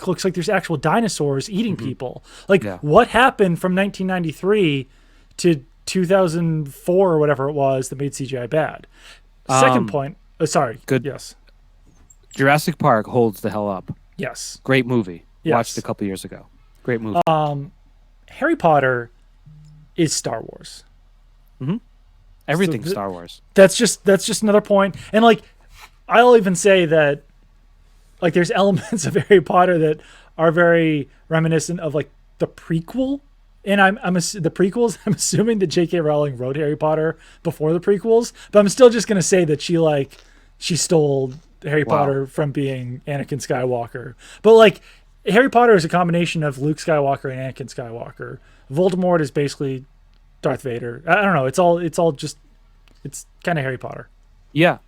looks like there's actual dinosaurs eating people. Like what happened from 1993 to 2004 or whatever it was that made CGI bad? Second point. Sorry. Good. Yes. Jurassic Park holds the hell up. Yes. Great movie. Yes. Watched a couple years ago. Great movie. Harry Potter is Star Wars. Mm-hmm. Everything's Star Wars. That's just another point. And like, I'll even say that like there's elements of Harry Potter that are very reminiscent of like the prequel. And the prequels, I'm assuming that J.K. Rowling wrote Harry Potter before the prequels, but I'm still just going to say that she stole Harry Potter from being Anakin Skywalker. But like Harry Potter is a combination of Luke Skywalker and Anakin Skywalker. Voldemort is basically Darth Vader. I don't know. It's kind of Harry Potter. Yeah.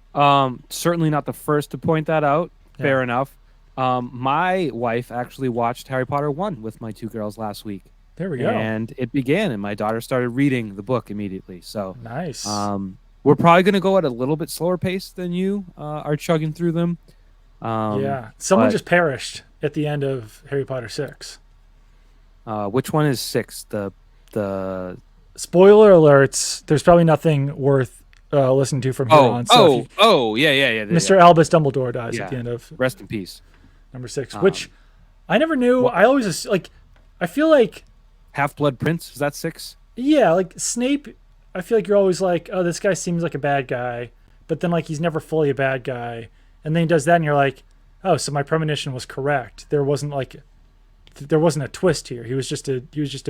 Certainly not the first to point that out. Fair enough. My wife actually watched Harry Potter 1 with my two girls last week. There we go. And it began, and my daughter started reading the book immediately. So nice. We're probably going to go at a little bit slower pace than you are chugging through them. Someone just perished at the end of Harry Potter 6. Which one is 6? The spoiler alerts. There's probably nothing worth listening to from here on. So yeah. Mr. Albus Dumbledore dies at the end of. Rest in peace. Number 6, which I never knew. I always I feel like Half-Blood Prince, is that 6? Yeah, like Snape, I feel like you're always like, oh, this guy seems like a bad guy, but then like he's never fully a bad guy. And then he does that and you're like, oh, so my premonition was correct. There wasn't a twist here. He was just a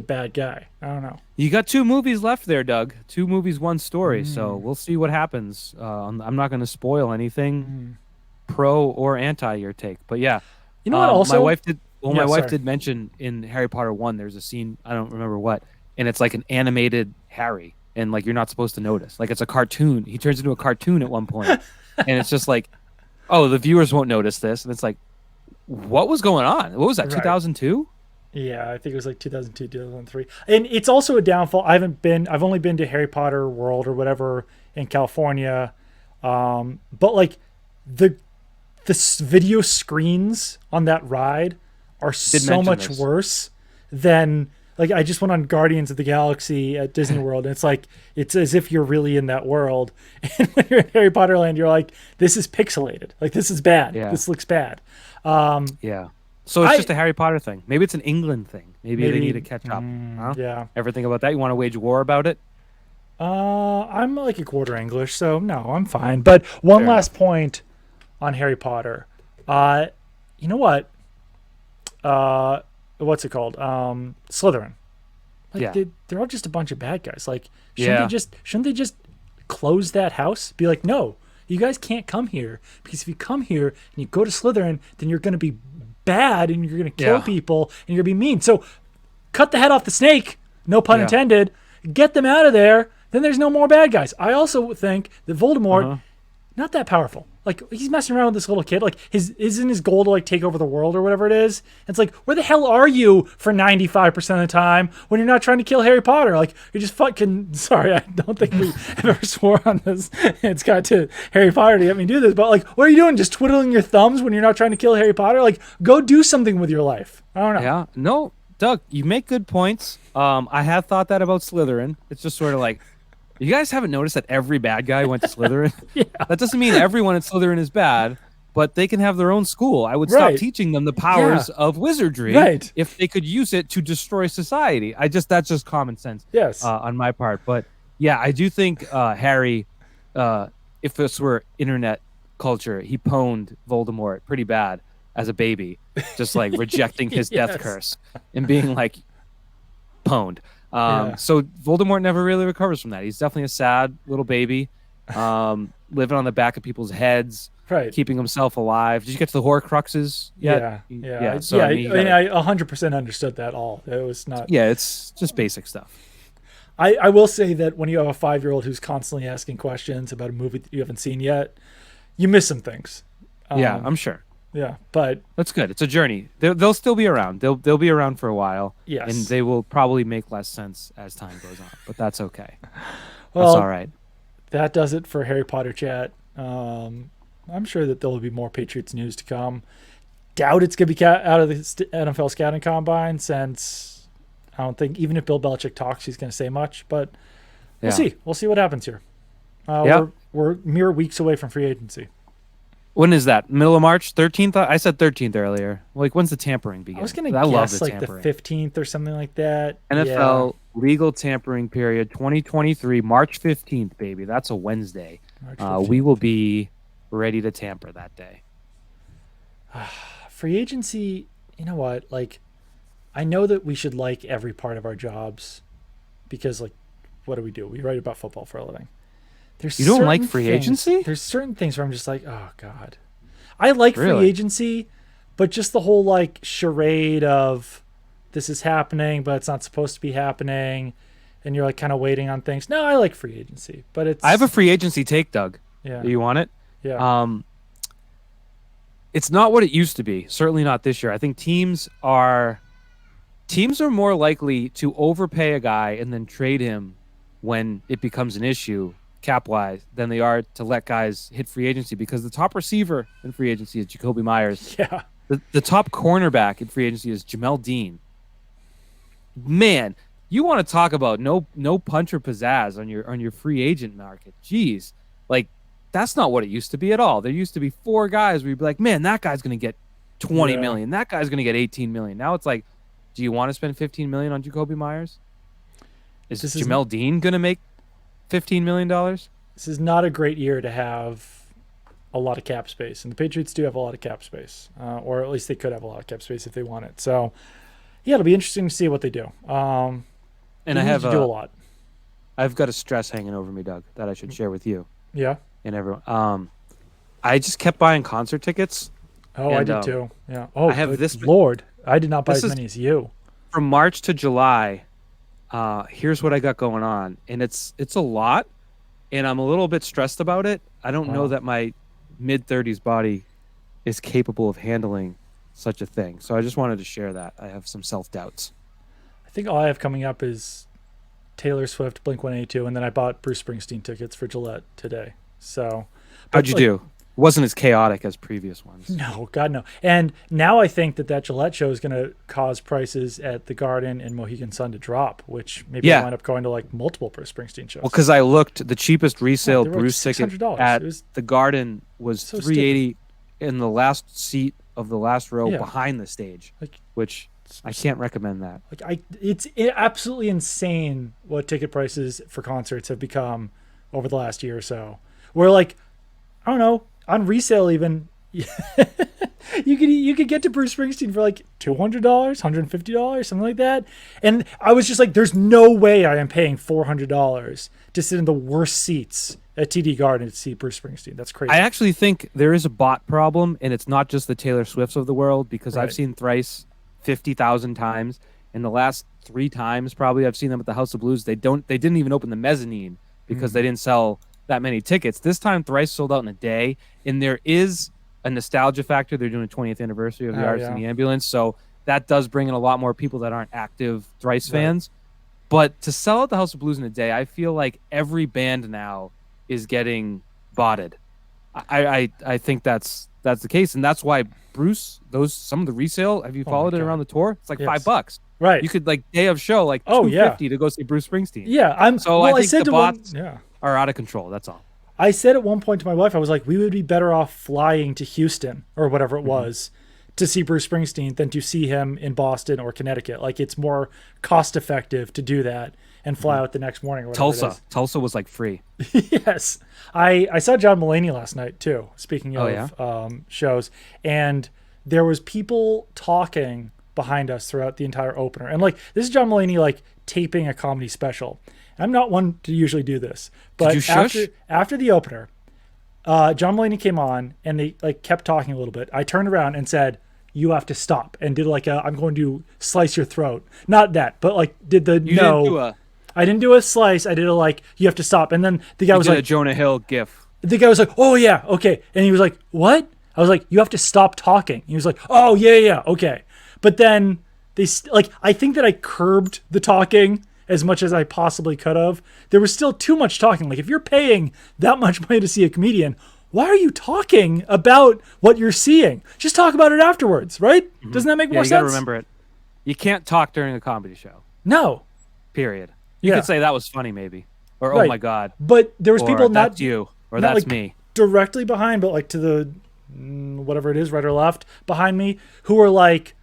bad guy. I don't know. You got 2 movies left there, Doug. 2 movies, 1 story. So we'll see what happens. I'm not going to spoil anything pro or anti your take, but yeah. You know what? Also, my wife did. Well, my wife did mention in Harry Potter 1, there's a scene, I don't remember what, and it's like an animated Harry, and like you're not supposed to notice. Like it's a cartoon. He turns into a cartoon at one point, and it's just like, oh, the viewers won't notice this, and it's like, what was going on? What was that? 2002? Yeah, I think it was like 2002, 2003. And it's also a downfall. I've only been to Harry Potter World or whatever in California, but like the video screens on that ride are Did so mention much this. worse than like I just went on Guardians of the Galaxy at Disney World, and it's like it's as if you're really in that world. And when you're in Harry Potter land, you're like, this is pixelated. Like this is bad. Yeah. This looks bad. Yeah. So it's I just a Harry Potter thing. Maybe it's an England thing. Maybe they need to catch up. Huh? yeah. Ever think about that? You want to wage war about it? I'm like a quarter English, so no, I'm fine. But one Fair last point on Harry Potter. You know what? What's it called? Slytherin. Like Yeah. they're all just a bunch of bad guys. Like Yeah. shouldn't they just close that house? Be like, no, you guys can't come here because if you come here and you go to Slytherin, then you're gonna be bad and you're gonna kill Yeah. people and you're gonna be mean. So cut the head off the snake. No pun Yeah. intended. Get them out of there. Then there's no more bad guys. I also think that Voldemort not that powerful. Like he's messing around with this little kid. Like isn't his goal to like take over the world or whatever it is? It's like where the hell are you for 95% of the time when you're not trying to kill Harry Potter? Like you're just fucking. Sorry, I don't think we have ever swore on this. It's got to Harry Potter to get me to do this. But like, what are you doing? Just twiddling your thumbs when you're not trying to kill Harry Potter? Like go do something with your life. I don't know. Yeah. No, Doug, you make good points. I have thought that about Slytherin. It's just sort of like, you guys haven't noticed that every bad guy went to Slytherin? Yeah. That doesn't mean everyone at Slytherin is bad, but they can have their own school. I would stop Right. teaching them the powers of wizardry Right. if they could use it to destroy society. That's just common sense. Yes. On my part. But yeah, I do think Harry, if this were internet culture, he pwned Voldemort pretty bad as a baby, just like rejecting his death Yes. curse and being like pwned. Yeah. So Voldemort never really recovers from that. He's definitely a sad little baby, living on the back of people's heads, Right. keeping himself alive. Did you get to the Horcruxes yet? Yeah. So, I mean, you gotta- I 100% understood that all. It was not. yeah, it's just basic stuff. I will say that when you have a 5-year-old who's constantly asking questions about a movie that you haven't seen yet, you miss some things. Yeah, I'm sure. Yeah, but That's good. It's a journey. They'll still be around. They'll be around for a while. Yes. And they will probably make less sense as time goes on. But that's okay. well, That's all right. that does it for Harry Potter chat. I'm sure that there will be more Patriots news to come. Doubt it's going to be out of the NFL scouting combine since I don't think even if Bill Belichick talks, he's going to say much. But we'll Yeah. see. We'll see what happens here. Yeah. We're mere weeks away from free agency. When is that? Middle of March? 13th? I said 13th earlier. Like, when's the tampering begin? I was going to love guess the like tampering. the 15th or something like that. NFL legal tampering period 2023, March 15th, baby. That's a Wednesday. March 15th. We will be ready to tamper that day. Free agency, you know what? Like, I know that we should like every part of our jobs because, like, what do? We write about football for a living. There's You don't like certain free things- agency? There's certain things where I'm just like, oh God. I like free Really? agency, but just the whole like charade of this is happening, but it's not supposed to be happening, and you're like kind of waiting on things. No, I like free agency, but it's I have a free agency take, Doug. yeah, Do you want it? yeah, It's not what it used to be. Certainly not this year. I think teams are more likely to overpay a guy and then trade him when it becomes an issue cap wise than they are to let guys hit free agency, because the top receiver in free agency is Jacoby Myers. yeah. The top cornerback in free agency is Jamel Dean. Man, you want to talk about no punch or pizzazz on your free agent market. Jeez. Like, that's not what it used to be at all. There used to be 4 guys where you'd be like, man, that guy's going to get 20 Yeah. million. That guy's going to get 18 million. Now it's like, do you want to spend 15 million on Jacoby Myers? Is This is- Jamel Dean going to make $15 million? This is not a great year to have a lot of cap space, and the Patriots do have a lot of cap space, or at least they could have a lot of cap space if they want it. So, yeah, it'll be interesting to see what they do. And they I need have to do a lot. I've got a stress hanging over me, Doug, that I should share with you Yeah. and everyone. I just kept buying concert tickets. Oh, I And, did too. Yeah. Oh, I have good this- Lord, I did not buy this as is- many as you. From March to July, here's what I got going on, and it's a lot, and I'm a little bit stressed about it. I don't know Wow. that my mid-30s body is capable of handling such a thing. So I just wanted to share that. I have some self-doubts. I think all I have coming up is Taylor Swift, Blink-182, and then I bought Bruce Springsteen tickets for Gillette today. So, How'd you like, do? wasn't as chaotic as previous ones. No, God, no. And now I think that Gillette show is going to cause prices at the Garden and Mohegan Sun to drop, which maybe will end up going to like multiple Bruce Springsteen shows. Well, because I looked, the cheapest resale Bruce like ticket at the Garden was so $380 in the last seat of the last row behind the stage, which I can't recommend that. It's absolutely insane what ticket prices for concerts have become over the last year or so. Where like, I don't know, on resale even, you could get to Bruce Springsteen for like $200, $150, something like that. And I was just like, there's no way I am paying $400 to sit in the worst seats at TD Garden to see Bruce Springsteen. That's crazy. I actually think there is a bot problem, and it's not just the Taylor Swifts of the world, because I've seen Thrice 50,000 times. In the last 3 times probably I've seen them at the House of Blues. They didn't even open the mezzanine because they didn't sell that many tickets. This time Thrice sold out in a day, and there is a nostalgia factor. They're doing a 20th anniversary of the Artist in the Ambulance, so that does bring in a lot more people that aren't active Thrice fans. But to sell out the House of Blues in a day, I feel like every band now is getting botted. I think that's the case, and that's why Bruce, some of the resale, have you followed it around the tour? It's like $5. Right. You could like day of show like $250 to go see Bruce Springsteen. Yeah, I think the bots are out of control. That's all. I said at one point to my wife, I was like, we would be better off flying to Houston or whatever it was to see Bruce Springsteen than to see him in Boston or Connecticut. Like, it's more cost effective to do that and fly out the next morning. Or Tulsa was like free. Yes. I saw John Mulaney last night too, speaking of shows, and there was people talking behind us throughout the entire opener. And like, this is John Mulaney like taping a comedy special. I'm not one to usually do this, but after the opener, John Mulaney came on and they like kept talking a little bit. I turned around and said, "You have to stop," and did like I'm going to slice your throat. Not that, but like did the I didn't do a slice. I did a like, you have to stop. And then the guy was like, a Jonah Hill gif. The guy was like, "Oh yeah, okay." And he was like, "What?" I was like, "You have to stop talking." He was like, "Oh yeah, okay." But then I think that I curbed the talking as much as I possibly could have. There was still too much talking. Like, if you're paying that much money to see a comedian, why are you talking about what you're seeing? Just talk about it afterwards, right? Doesn't that make more sense? You gotta remember it. You can't talk during a comedy show. No. Period. You could say that was funny, maybe, or oh my god. But there was people not that's you, or that's like me, directly behind, but like to the whatever it is, right or left behind me, who were like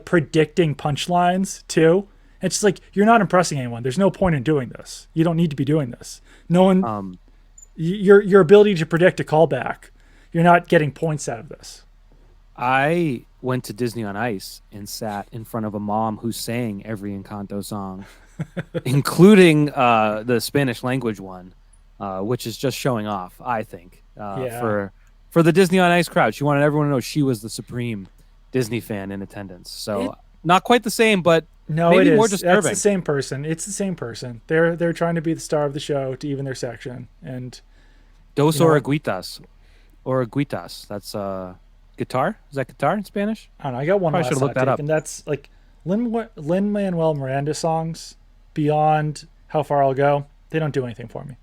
predicting punchlines too. It's just like, you're not impressing anyone. There's no point in doing this. You don't need to be doing this. No one. Your ability to predict a callback, you're not getting points out of this. I went to Disney on Ice and sat in front of a mom who sang every Encanto song, including the Spanish language one, which is just showing off, I think, for the Disney on Ice crowd. She wanted everyone to know she was the supreme Disney fan in attendance. So not quite the same, but maybe more disturbing. That's the same person. It's the same person. They're trying to be the star of the show to even their section. And Dos Oruguitas. Oruguitas. That's guitar. Is that guitar in Spanish? I don't know. I got one last hot take, and that's like Lin-Manuel Miranda songs. Beyond How Far I'll Go, they don't do anything for me.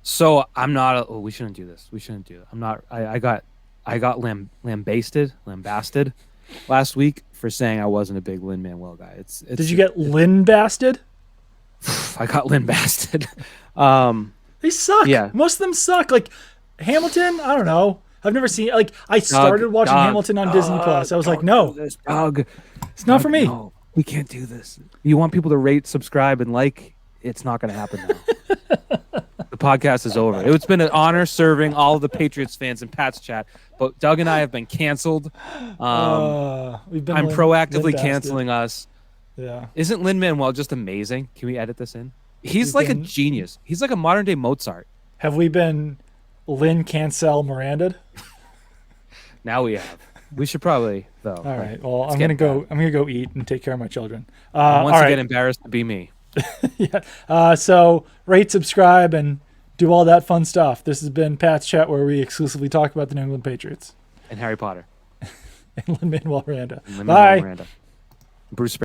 So I'm not. We shouldn't do this. We shouldn't do it. I'm not. I got lambasted last week for saying I wasn't a big Lin-Manuel guy. Did you get Lin-basted? I got Lin-basted. They suck. Yeah. Most of them suck. Like Hamilton, I don't know. I've never seen like I started watching Hamilton on Disney Plus. I was like, no, it's not for me. No, we can't do this. You want people to rate, subscribe, and like? It's not going to happen now. The podcast is over. It's been an honor serving all of the Patriots fans in Pat's chat, but Doug and I have been canceled. I'm proactively canceling us. Yeah. Isn't Lin-Manuel just amazing? Can we edit this in? He's like a genius. He's like a modern day Mozart. Have we been Lin Cancel Miranda? Now we have. We should probably though. All right. Well, I'm gonna go eat and take care of my children. Once I get embarrassed to be me. Yeah. So rate, subscribe, and do all that fun stuff. This has been Pat's Chat, where we exclusively talk about the New England Patriots and Harry Potter and Lin-Manuel Miranda. Bye. Bruce